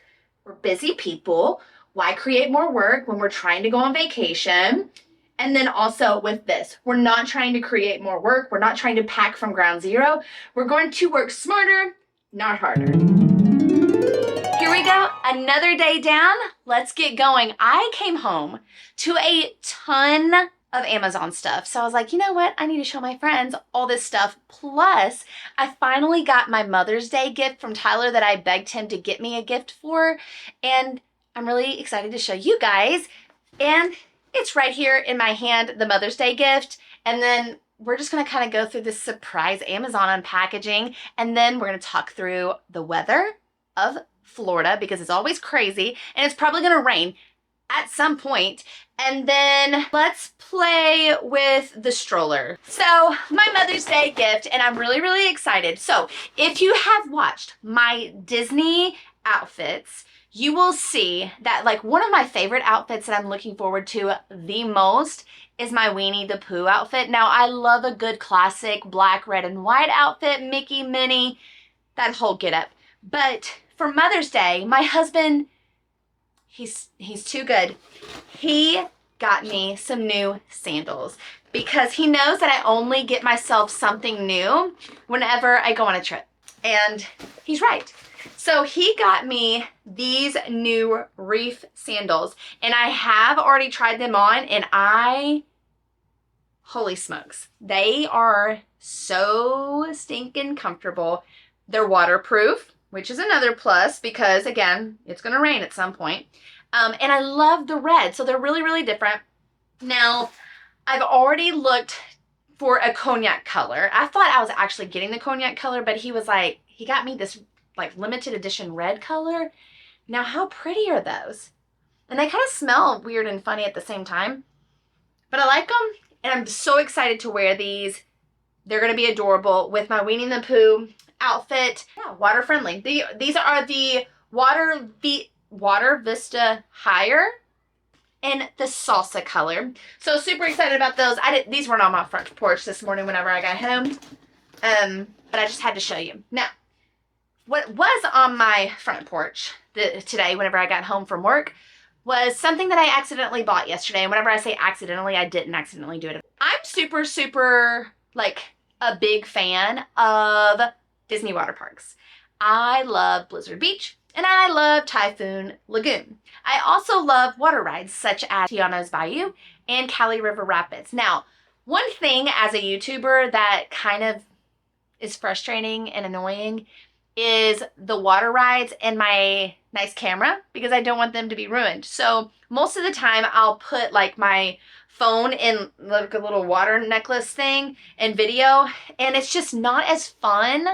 We're busy people. Why create more work when we're trying to go on vacation? And then also with this, we're not trying to create more work. We're not trying to pack from ground zero. We're going to work smarter, not harder. Here we go, another day down. Let's get going. I came home to a ton of Amazon stuff. So I was like, you know what? I need to show my friends all this stuff. Plus, I finally got my Mother's Day gift from Tyler that I begged him to get me a gift for. And I'm really excited to show you guys. And it's right here in my hand, the Mother's Day gift. And then we're just gonna kind of go through this surprise Amazon unpackaging. And then we're gonna talk through the weather of Florida because it's always crazy and it's probably gonna rain at some point. And then let's play with the stroller. So my Mother's Day gift, and I'm really, really excited. So if you have watched my Disney outfits, you will see that like one of my favorite outfits that I'm looking forward to the most is my Winnie the Pooh outfit. Now I love a good classic black, red, and white outfit, Mickey, Minnie, that whole getup. But for Mother's Day, my husband, he's too good. He got me some new sandals because he knows that I only get myself something new whenever I go on a trip. And he's right. So he got me these new reef sandals and I have already tried them on and holy smokes, they are so stinking comfortable. They're waterproof, which is another plus because again, it's gonna rain at some point. And I love the red, so they're really, really different. Now, I've already looked for a cognac color. I thought I was actually getting the cognac color, but he was like, he got me this like limited edition red color. Now, how pretty are those? And they kind of smell weird and funny at the same time, but I like them. And I'm so excited to wear these. They're gonna be adorable with my Winnie the Pooh outfit. Yeah, water friendly. These are the Water Vista Higher in the salsa color. So super excited about those. These weren't on my front porch this morning whenever I got home. But I just had to show you. Now, what was on my front porch today whenever I got home from work was something that I accidentally bought yesterday. And whenever I say accidentally, I didn't accidentally do it. I'm super, super like a big fan of Disney water parks. I love Blizzard Beach and I love Typhoon Lagoon. I also love water rides such as Tiana's Bayou and Cali River Rapids. Now, one thing as a YouTuber that kind of is frustrating and annoying is the water rides and my nice camera because I don't want them to be ruined. So most of the time I'll put like my phone in like a little water necklace thing and video, and it's just not as fun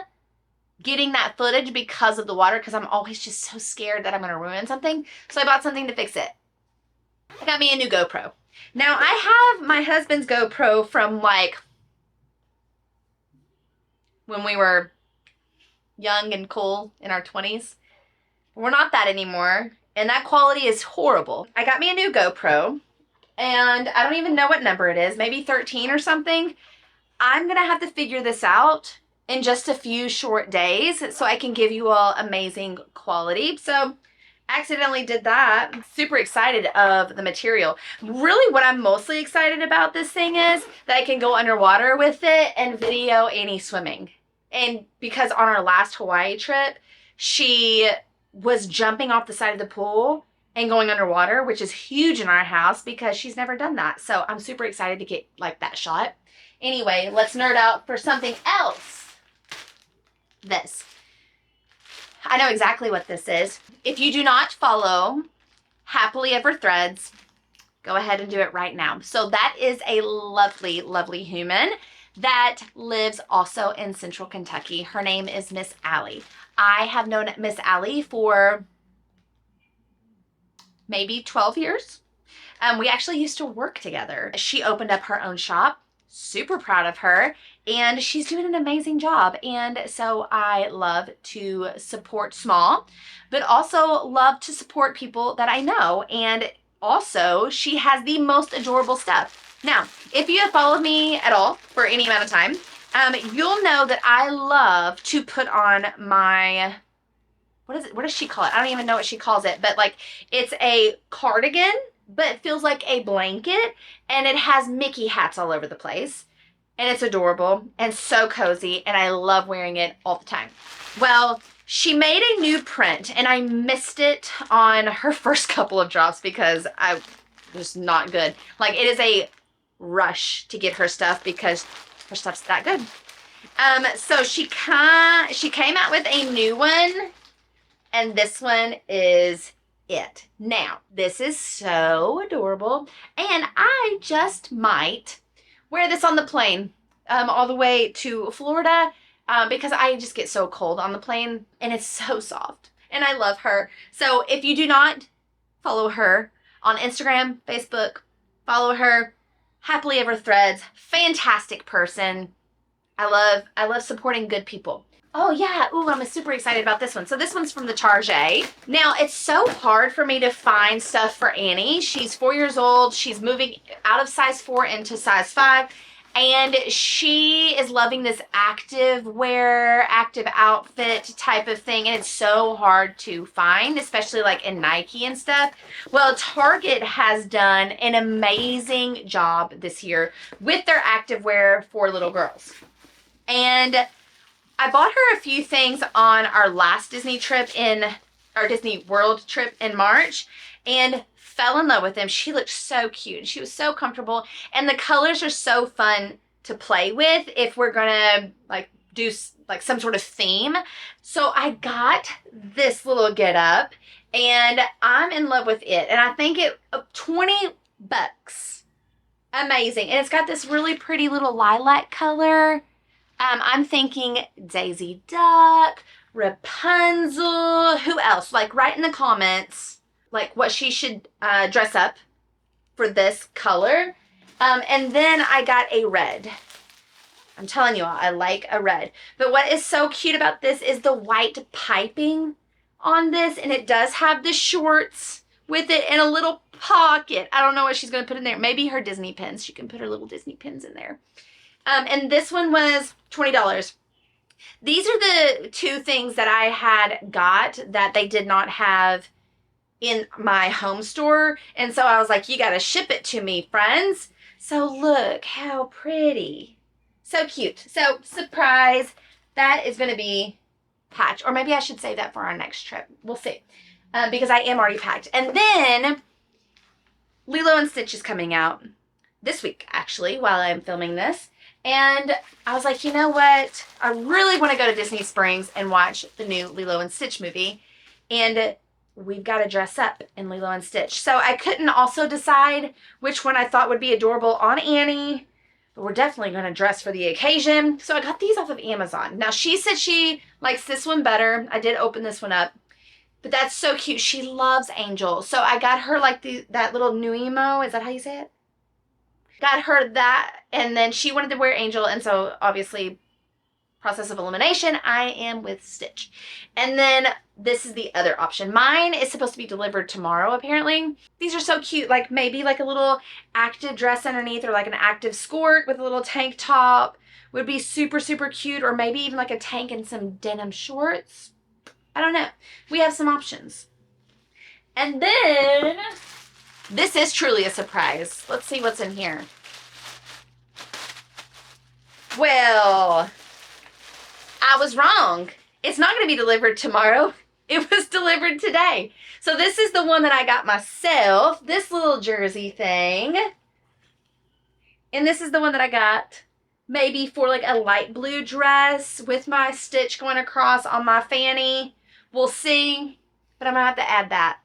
getting that footage because of the water because I'm always just so scared that I'm going to ruin something. So I bought something to fix it. I got me a new GoPro. Now I have my husband's GoPro from like when we were young and cool in our 20s. We're not that anymore, and that quality is horrible. I got me a new GoPro, and I don't even know what number it is, maybe 13 or something. I'm gonna have to figure this out in just a few short days so I can give you all amazing quality. So accidentally did that. I'm super excited of the material. Really what I'm mostly excited about this thing is that I can go underwater with it and video Annie swimming. And because on our last Hawaii trip, she was jumping off the side of the pool and going underwater, which is huge in our house because she's never done that. So I'm super excited to get like that shot. Anyway, let's nerd out for something else. This. I know exactly what this is. If you do not follow Happily Ever Threads, go ahead and do it right now. So that is a lovely, lovely human that lives also in Central Kentucky. Her name is Miss Allie. I have known Miss Allie for maybe 12 years. We actually used to work together. She opened up her own shop. Super proud of her. And she's doing an amazing job. And so I love to support small, but also love to support people that I know. And also, she has the most adorable stuff. Now, if you have followed me at all for any amount of time, you'll know that I love to put on my, what does she call it? I don't even know what she calls it, but like it's a cardigan but it feels like a blanket, and it has Mickey hats all over the place. And it's adorable and so cozy, and I love wearing it all the time. Well, she made a new print, and I missed it on her first couple of drops because I was not good. Like, it is a rush to get her stuff because her stuff's that good. So she came out with a new one, and this one is it. Now, this is so adorable, and I just might wear this on the plane all the way to Florida because I just get so cold on the plane, and it's so soft, and I love her. So if you do not follow her on Instagram, Facebook, follow her. Happily Ever Threads, fantastic person. I love supporting good people. Oh yeah, ooh, I'm super excited about this one. So this one's from the Target. Now, it's so hard for me to find stuff for Annie. She's 4 years old. She's moving out of size 4 into size 5. And she is loving this active wear, active outfit type of thing. And it's so hard to find, especially like in Nike and stuff. Well, Target has done an amazing job this year with their active wear for little girls. And I bought her a few things on our last Disney World trip in March and fell in love with them. She looked so cute. She was so comfortable, and the colors are so fun to play with if we're gonna like do like some sort of theme. So I got this little get up, and I'm in love with it. And I think it $20. Amazing. And it's got this really pretty little lilac color. I'm thinking Daisy Duck, Rapunzel, who else? Like, write in the comments, like, what she should dress up for this color. And then I got a red. I'm telling you all, I like a red. But what is so cute about this is the white piping on this, and it does have the shorts with it and a little pocket. I don't know what she's going to put in there. Maybe her Disney pins. She can put her little Disney pins in there. And this one was $20. These are the two things that I had got that they did not have in my home store. And so I was like, you got to ship it to me, friends. So look how pretty. So cute. So surprise, that is going to be packed. Or maybe I should save that for our next trip. We'll see. Because I am already packed. And then Lilo and Stitch is coming out this week, actually, while I'm filming this. And I was like, you know what? I really want to go to Disney Springs and watch the new Lilo and Stitch movie. And we've got to dress up in Lilo and Stitch. So I couldn't also decide which one I thought would be adorable on Annie. But we're definitely going to dress for the occasion. So I got these off of Amazon. Now, she said she likes this one better. I did open this one up. But that's so cute. She loves Angel. So I got her like that little Nuimo. Is that how you say it? Got her that, and then she wanted to wear Angel, and so obviously, process of elimination, I am with Stitch. And then this is the other option. Mine is supposed to be delivered tomorrow, apparently. These are so cute, like maybe like a little active dress underneath, or like an active skirt with a little tank top would be super, super cute, or maybe even like a tank and some denim shorts. I don't know. We have some options. And then this is truly a surprise. Let's see what's in here. Well, I was wrong. It's not going to be delivered tomorrow. It was delivered today. So this is the one that I got myself. This little jersey thing. And this is the one that I got maybe for like a light blue dress with my stitch going across on my fanny. We'll see. But I'm going to have to add that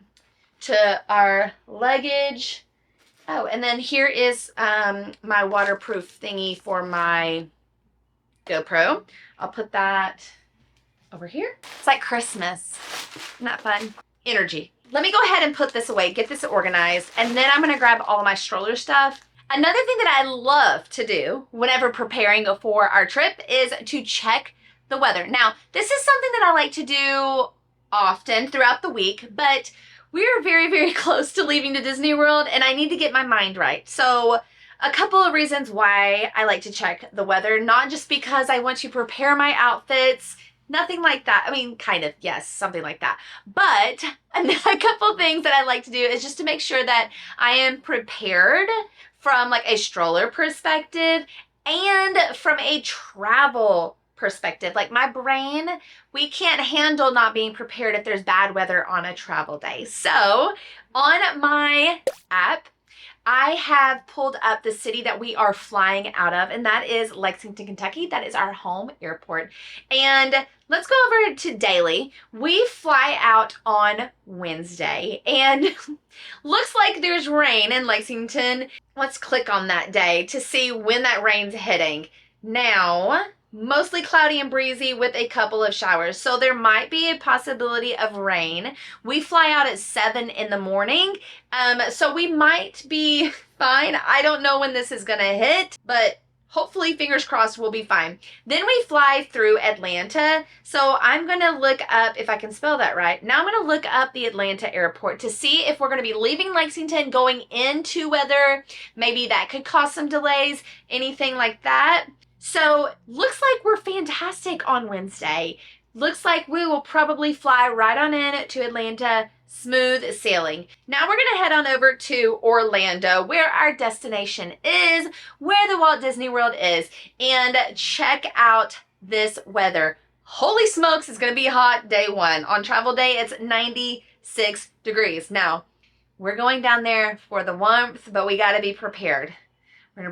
to our luggage. Oh, and then here is my waterproof thingy for my GoPro. I'll put that over here. It's like Christmas. Isn't that fun? Energy. Let me go ahead and put this away, get this organized, and then I'm going to grab all my stroller stuff. Another thing that I love to do whenever preparing for our trip is to check the weather. Now, this is something that I like to do often throughout the week, but we're very, very close to leaving to Disney World, and I need to get my mind right. So a couple of reasons why I like to check the weather, not just because I want to prepare my outfits Nothing like that. I mean, kind of, yes, something like that. But a couple things that I like to do is just to make sure that I am prepared from like a stroller perspective and from a travel perspective. Like my brain, we can't handle not being prepared if there's bad weather on a travel day. So on my app, I have pulled up the city that we are flying out of, and that is Lexington, Kentucky. That is our home airport. And let's go over to daily. We fly out on Wednesday, and looks like there's rain in Lexington. Let's click on that day to see when that rain's hitting. Now, mostly cloudy and breezy with a couple of showers. So there might be a possibility of rain. We fly out at 7 in the morning. So we might be fine. I don't know when this is gonna hit, but hopefully, fingers crossed, we'll be fine. Then we fly through Atlanta. So I'm gonna look up, if I can spell that right, now I'm gonna look up the Atlanta airport to see if we're gonna be leaving Lexington, going into weather. Maybe that could cause some delays, anything like that. So looks like we're fantastic on Wednesday. Looks like we will probably fly right on in to Atlanta, smooth sailing. Now we're gonna head on over to Orlando, where our destination is, where the Walt Disney World is, and check out this weather. Holy smokes, it's gonna be hot day one. On travel day, it's 96 degrees. Now, we're going down there for the warmth, but we gotta be prepared. We're gonna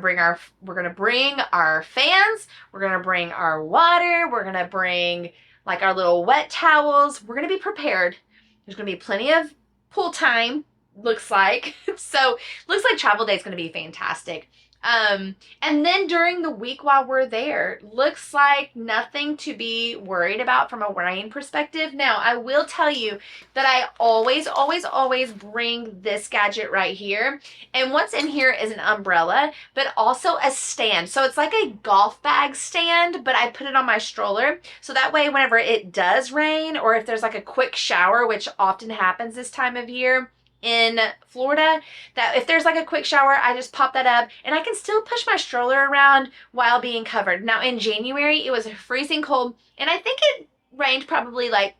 bring our fans, we're gonna bring our water, we're gonna bring like our little wet towels. We're gonna be prepared. There's gonna be plenty of pool time, looks like. So looks like travel day is gonna be fantastic. And then during the week while we're there, looks like nothing to be worried about from a rain perspective. Now, I will tell you that I always, always, always bring this gadget right here. And what's in here is an umbrella, but also a stand. So it's like a golf bag stand, but I put it on my stroller. So that way, whenever it does rain, or if there's like a quick shower, which often happens this time of year, in Florida, that if there's like a quick shower, I just pop that up and I can still push my stroller around while being covered. Now in January, it was freezing cold and I think it rained probably like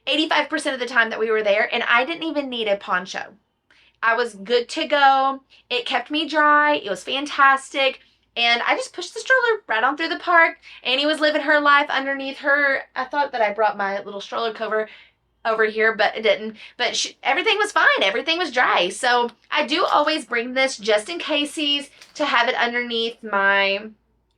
85% of the time that we were there, and I didn't even need a poncho. I was good to go. It kept me dry. It was fantastic. And I just pushed the stroller right on through the park. Annie was living her life underneath her. I thought that I brought my little stroller cover over here, but it didn't. But everything was fine. Everything was dry. So I do always bring this just in cases to have it underneath my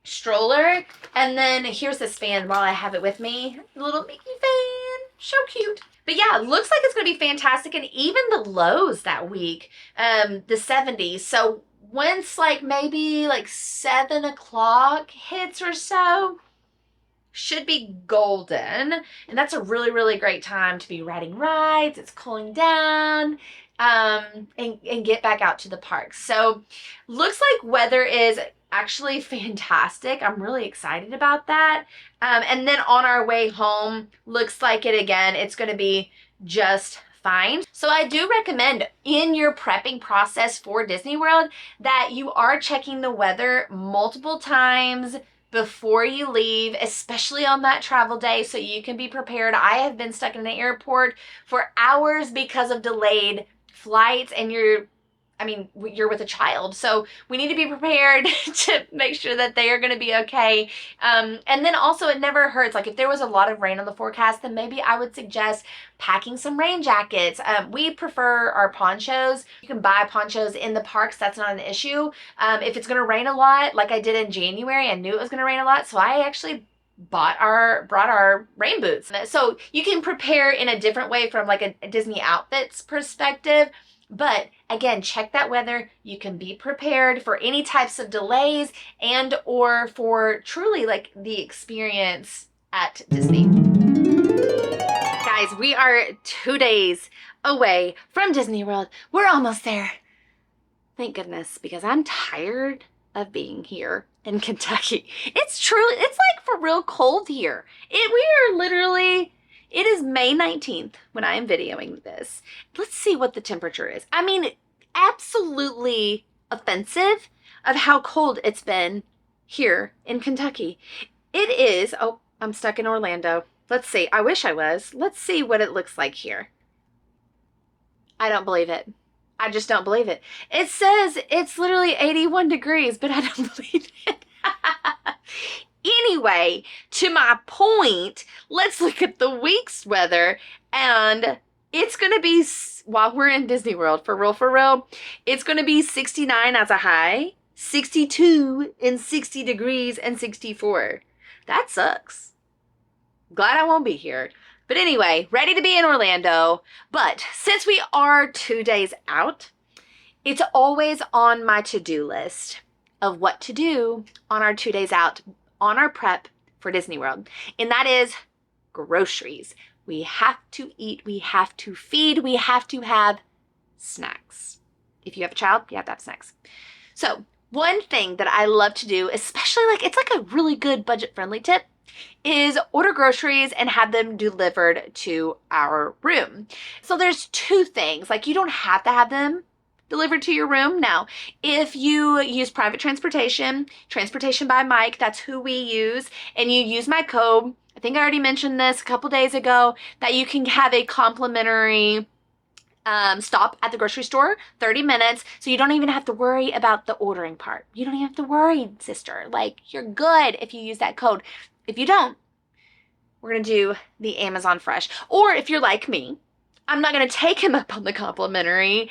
stroller. And then here's this fan while I have it with me. A little Mickey fan. So cute. But yeah, it looks like it's going to be fantastic. And even the lows that week, the 70s. So once like maybe like 7 o'clock hits or so, should be golden. And that's a really, really great time to be riding rides. It's cooling down, and get back out to the park. So looks like weather is actually fantastic. I'm really excited about that. And then on our way home, looks like it's going to be just fine. So I do recommend in your prepping process for Disney World that you are checking the weather multiple times before you leave, especially on that travel day, so you can be prepared. I have been stuck in the airport for hours because of delayed flights, and you're with a child, so we need to be prepared to make sure that they are going to be okay. And then also, it never hurts. Like if there was a lot of rain on the forecast, then maybe I would suggest packing some rain jackets. We prefer our ponchos. You can buy ponchos in the parks. That's not an issue. If it's going to rain a lot, like I did in January, I knew it was going to rain a lot, so I actually brought our rain boots. So you can prepare in a different way from like a Disney outfits perspective. But again, check that weather. You can be prepared for any types of delays and or for truly like the experience at Disney. Guys, we are 2 days away from Disney World. We're almost there. Thank goodness, because I'm tired of being here in Kentucky. It's like for real cold here. It is May 19th when I am videoing this. Let's see what the temperature is. I mean, absolutely offensive of how cold it's been here in Kentucky. It is, oh, I'm stuck in Orlando. Let's see. I wish I was. Let's see what it looks like here. I don't believe it. I just don't believe it. It says it's literally 81 degrees, but I don't believe it. Anyway, to my point, let's look at the week's weather, and it's going to be, while we're in Disney World, for real, it's going to be 69 as a high, 62 and 60 degrees and 64. That sucks. Glad I won't be here. But anyway, ready to be in Orlando. But since we are 2 days out, it's always on my to-do list of what to do on our 2 days out on our prep for Disney World. And that is groceries. We have to eat, we have to feed, we have to have snacks. If you have a child, you have to have snacks. So one thing that I love to do, especially it's like a really good budget-friendly tip, is order groceries and have them delivered to our room. So there's two things. You don't have to have them delivered to your room. Now, if you use private transportation by Mike, that's who we use, and you use my code, I think I already mentioned this a couple days ago, that you can have a complimentary stop at the grocery store, 30 minutes, so you don't even have to worry about the ordering part. You don't even have to worry, sister. You're good if you use that code. If you don't, we're going to do the Amazon Fresh. Or if you're like me, I'm not going to take him up on the complimentary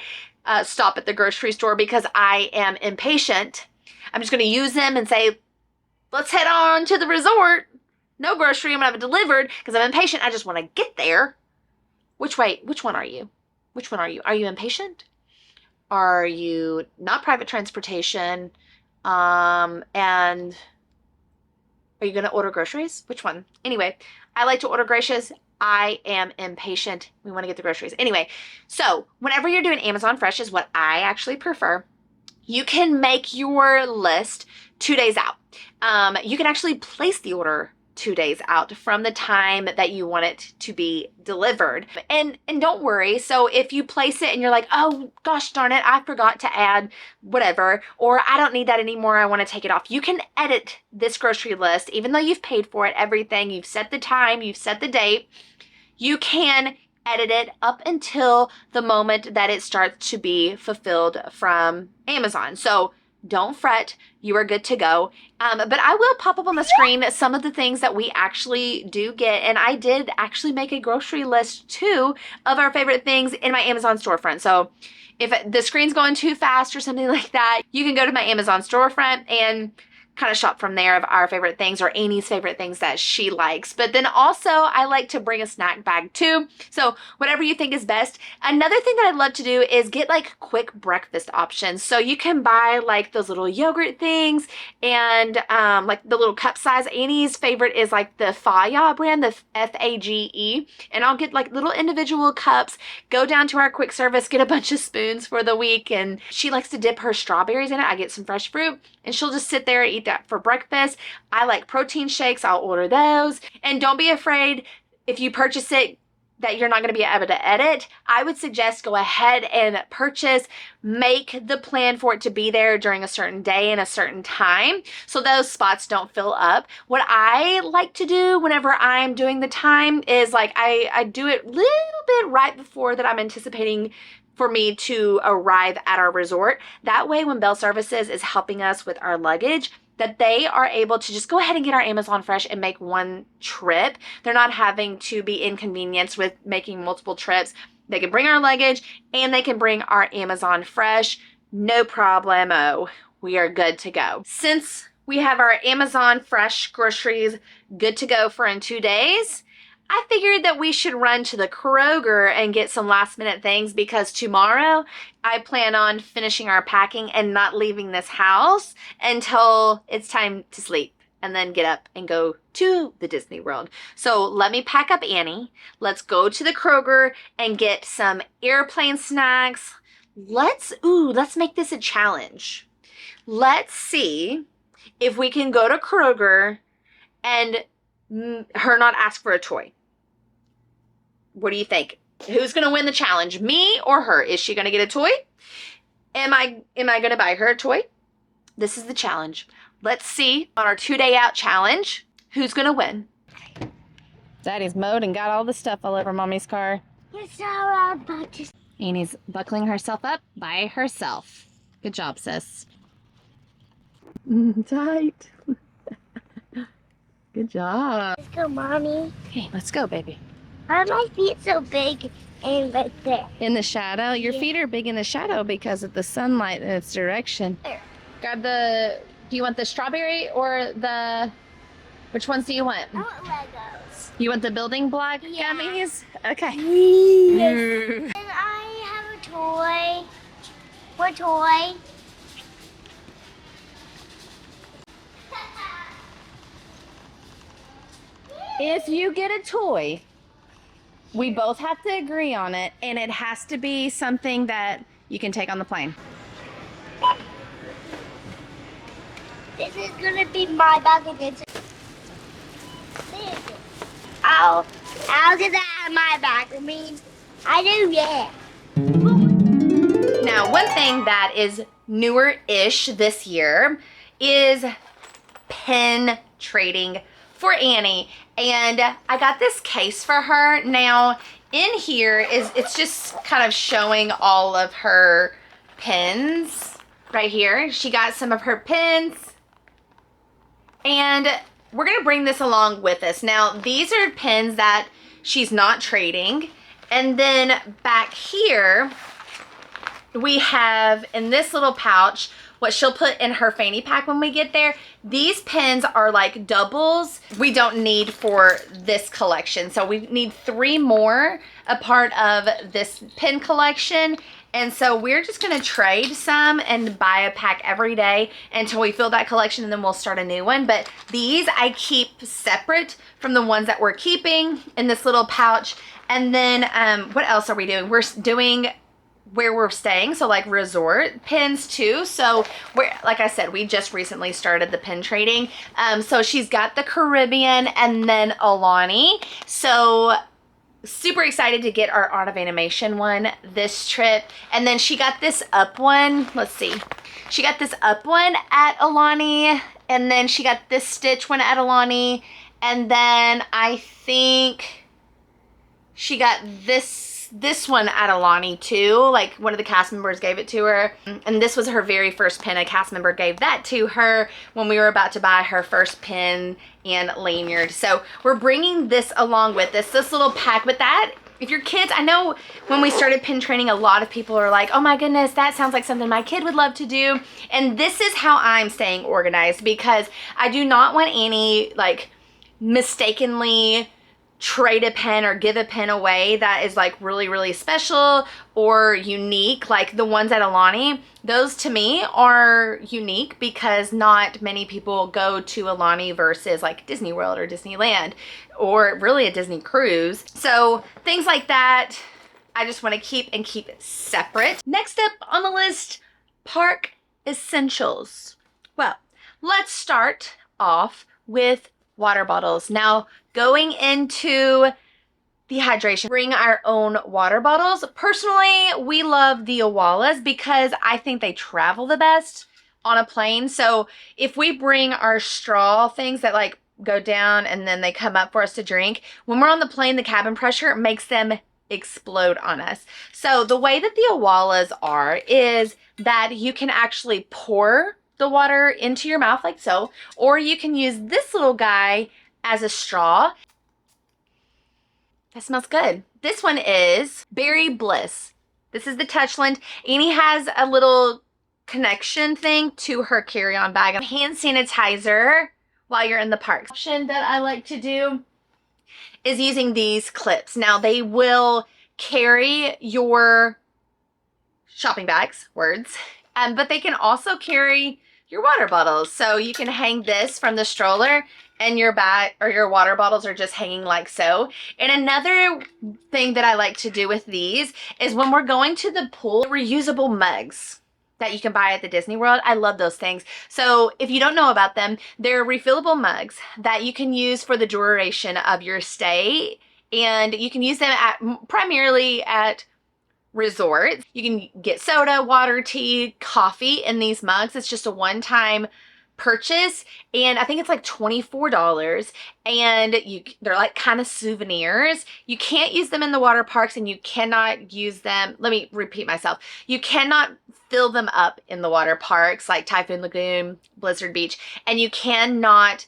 stop at the grocery store because I am impatient. I'm just going to use him and say, let's head on to the resort. No grocery, I'm going to have it delivered because I'm impatient. I just want to get there. Which one are you? Which one are you? Are you impatient? Are you not private transportation? And are you going to order groceries? Which one? Anyway, I like to order groceries. I am impatient. We want to get the groceries. Anyway, so whenever you're doing Amazon Fresh is what I actually prefer. You can make your list 2 days out. You can actually place the order 2 days out from the time that you want it to be delivered. And don't worry. So if you place it and you're like, oh gosh darn it, I forgot to add whatever, or I don't need that anymore, I want to take it off. You can edit this grocery list, even though you've paid for it, everything, you've set the time, you've set the date, you can edit it up until the moment that it starts to be fulfilled from Amazon. So don't fret, you are good to go. But I will pop up on the screen some of the things that we actually do get. And I did actually make a grocery list too of our favorite things in my Amazon storefront. So if the screen's going too fast or something like that, you can go to my Amazon storefront and kind of shop from there of our favorite things or Annie's favorite things that she likes. But then also I like to bring a snack bag too. So whatever you think is best. Another thing that I love to do is get quick breakfast options. So you can buy those little yogurt things and the little cup size. Annie's favorite is the Faya brand, the Fage. And I'll get little individual cups, go down to our quick service, get a bunch of spoons for the week. And she likes to dip her strawberries in it. I get some fresh fruit and she'll just sit there and eat that for breakfast. I like protein shakes. I'll order those. And don't be afraid if you purchase it that you're not going to be able to edit. I would suggest go ahead and purchase, make the plan for it to be there during a certain day and a certain time so those spots don't fill up. What I like to do whenever I'm doing the time is I do it a little bit right before that I'm anticipating for me to arrive at our resort. That way when Bell Services is helping us with our luggage, that they are able to just go ahead and get our Amazon Fresh and make one trip. They're not having to be inconvenienced with making multiple trips. They can bring our luggage and they can bring our Amazon Fresh. No problemo. We are good to go. Since we have our Amazon Fresh groceries good to go for in 2 days, I figured that we should run to the Kroger and get some last minute things because tomorrow I plan on finishing our packing and not leaving this house until it's time to sleep and then get up and go to the Disney World. So let me pack up Annie. Let's go to the Kroger and get some airplane snacks. Let's make this a challenge. Let's see if we can go to Kroger and her not ask for a toy. What do you think? Who's going to win the challenge, me or her? Is she going to get a toy? Am I going to buy her a toy? This is the challenge. Let's see on our 2 day out challenge, who's going to win. Daddy's mowed and got all the stuff all over Mommy's car. It's all about to... Annie's buckling herself up by herself. Good job, sis. Tight. Good job. Let's go, Mommy. Okay, let's go, baby. Why are my feet so big and right there? In the shadow? Your feet are big in the shadow because of the sunlight in its direction. There. Grab the... Do you want the strawberry or the... Which ones do you want? I want Legos. You want the building block Yeah. gummies? Okay. Yes. And I have a toy. What toy? If you get a toy, we both have to agree on it, and it has to be something that you can take on the plane. This is gonna be my bucket. It's... I'll get that out of my bag. I mean, I do, yeah. Now, one thing that is newer-ish this year is pen trading for Annie. And I got this case for her. Now, in here it's just kind of showing all of her pens right here. She got some of her pens. And we're gonna bring this along with us. Now, these are pens that she's not trading. And then back here, we have in this little pouch what she'll put in her fanny pack when we get there. These pens are like doubles we don't need for this collection. So we need 3 more a part of this pen collection. And so we're just gonna trade some and buy a pack every day until we fill that collection, and then we'll start a new one. But these I keep separate from the ones that we're keeping in this little pouch. And then what else are we doing? We're doing where we're staying, so like resort pins too. So we're, like I said, we just recently started the pin trading. So she's got the Caribbean and then Alani. So super excited to get our Art of Animation one this trip. And then she got this up one. Let's see. She got this up one at Alani, and then she got this Stitch one at Alani, and then I think she got this one at Alani too. Like one of the cast members gave it to her. And this was her very first pin. A cast member gave that to her when we were about to buy her first pin and lanyard. So we're bringing this along with us, this little pack. But that, if your kids, I know when we started pin training, a lot of people are like, oh my goodness, that sounds like something my kid would love to do. And this is how I'm staying organized, because I do not want Annie like mistakenly trade a pen or give a pen away that is like really, really special or unique. Like the ones at Alani, those to me are unique because not many people go to Alani versus like Disney World or Disneyland or really a Disney cruise. So things like that, I just want to keep separate. Next up on the list, park essentials. Well, let's start off with water bottles. Now, going into the hydration, bring our own water bottles. Personally, we love the Awalas because I think they travel the best on a plane. So if we bring our straw things that like go down and then they come up for us to drink, when we're on the plane, the cabin pressure makes them explode on us. So the way that the Awalas are is that you can actually pour the water into your mouth like so, or you can use this little guy as a straw. That smells good. This one is Berry Bliss. This is the Touchland. Annie has a little connection thing to her carry-on bag. Hand sanitizer while you're in the park. Option that I like to do is using these clips. Now they will carry your shopping bags, but they can also carry your water bottles. So you can hang this from the stroller and your bag or your water bottles are just hanging like so. And another thing that I like to do with these is when we're going to the pool, reusable mugs that you can buy at the Disney World. I love those things. So if you don't know about them, they're refillable mugs that you can use for the duration of your stay. And you can use them primarily at resorts. You can get soda, water, tea, coffee in these mugs. It's just a one-time purchase, and I think it's like $24, and they're like kind of souvenirs. You can't use them in the water parks, and you cannot use them, let me repeat myself, you cannot fill them up in the water parks like Typhoon Lagoon, Blizzard Beach, and you cannot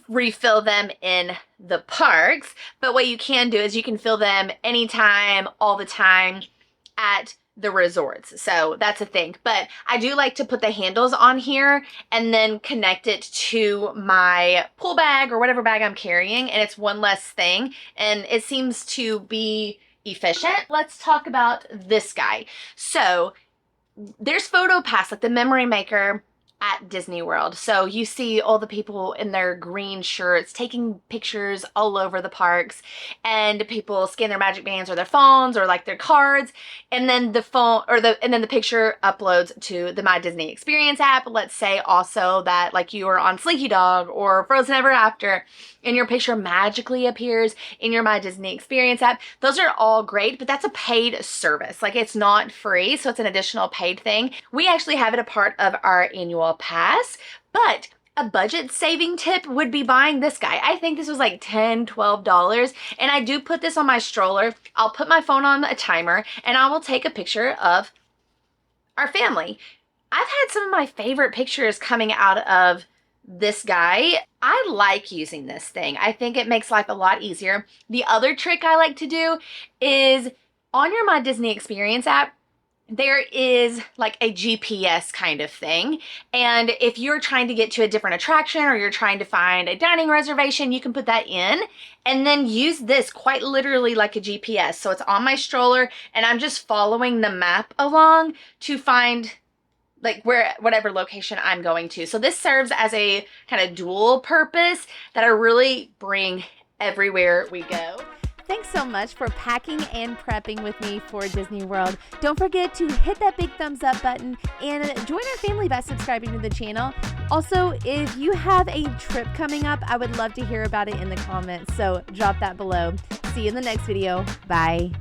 refill them in the parks. But what you can do is you can fill them anytime, all the time at the resorts. So that's a thing. But I do like to put the handles on here and then connect it to my pool bag or whatever bag I'm carrying, and it's one less thing, and it seems to be efficient. Let's talk about this guy. So there's PhotoPass, like the memory maker at Disney World. So you see all the people in their green shirts taking pictures all over the parks, and people scan their magic bands or their phones or like their cards, and then the picture uploads to the My Disney Experience app. Let's say also that like you are on Slinky Dog or Frozen Ever After, and your picture magically appears in your My Disney Experience app. Those are all great, but that's a paid service. Like, it's not free, so it's an additional paid thing. We actually have it a part of our annual pass, but a budget saving tip would be buying this guy. I think this was like $10, $12, and I do put this on my stroller. I'll put my phone on a timer, and I will take a picture of our family. I've had some of my favorite pictures coming out of this guy. I like using this thing. I think it makes life a lot easier. The other trick I like to do is on your My Disney Experience app, there is like a GPS kind of thing. And if you're trying to get to a different attraction or you're trying to find a dining reservation, you can put that in and then use this quite literally like a GPS. So it's on my stroller and I'm just following the map along to find like whatever location I'm going to. So this serves as a kind of dual purpose that I really bring everywhere we go. Thanks so much for packing and prepping with me for Disney World. Don't forget to hit that big thumbs up button and join our family by subscribing to the channel. Also, if you have a trip coming up, I would love to hear about it in the comments. So drop that below. See you in the next video. Bye.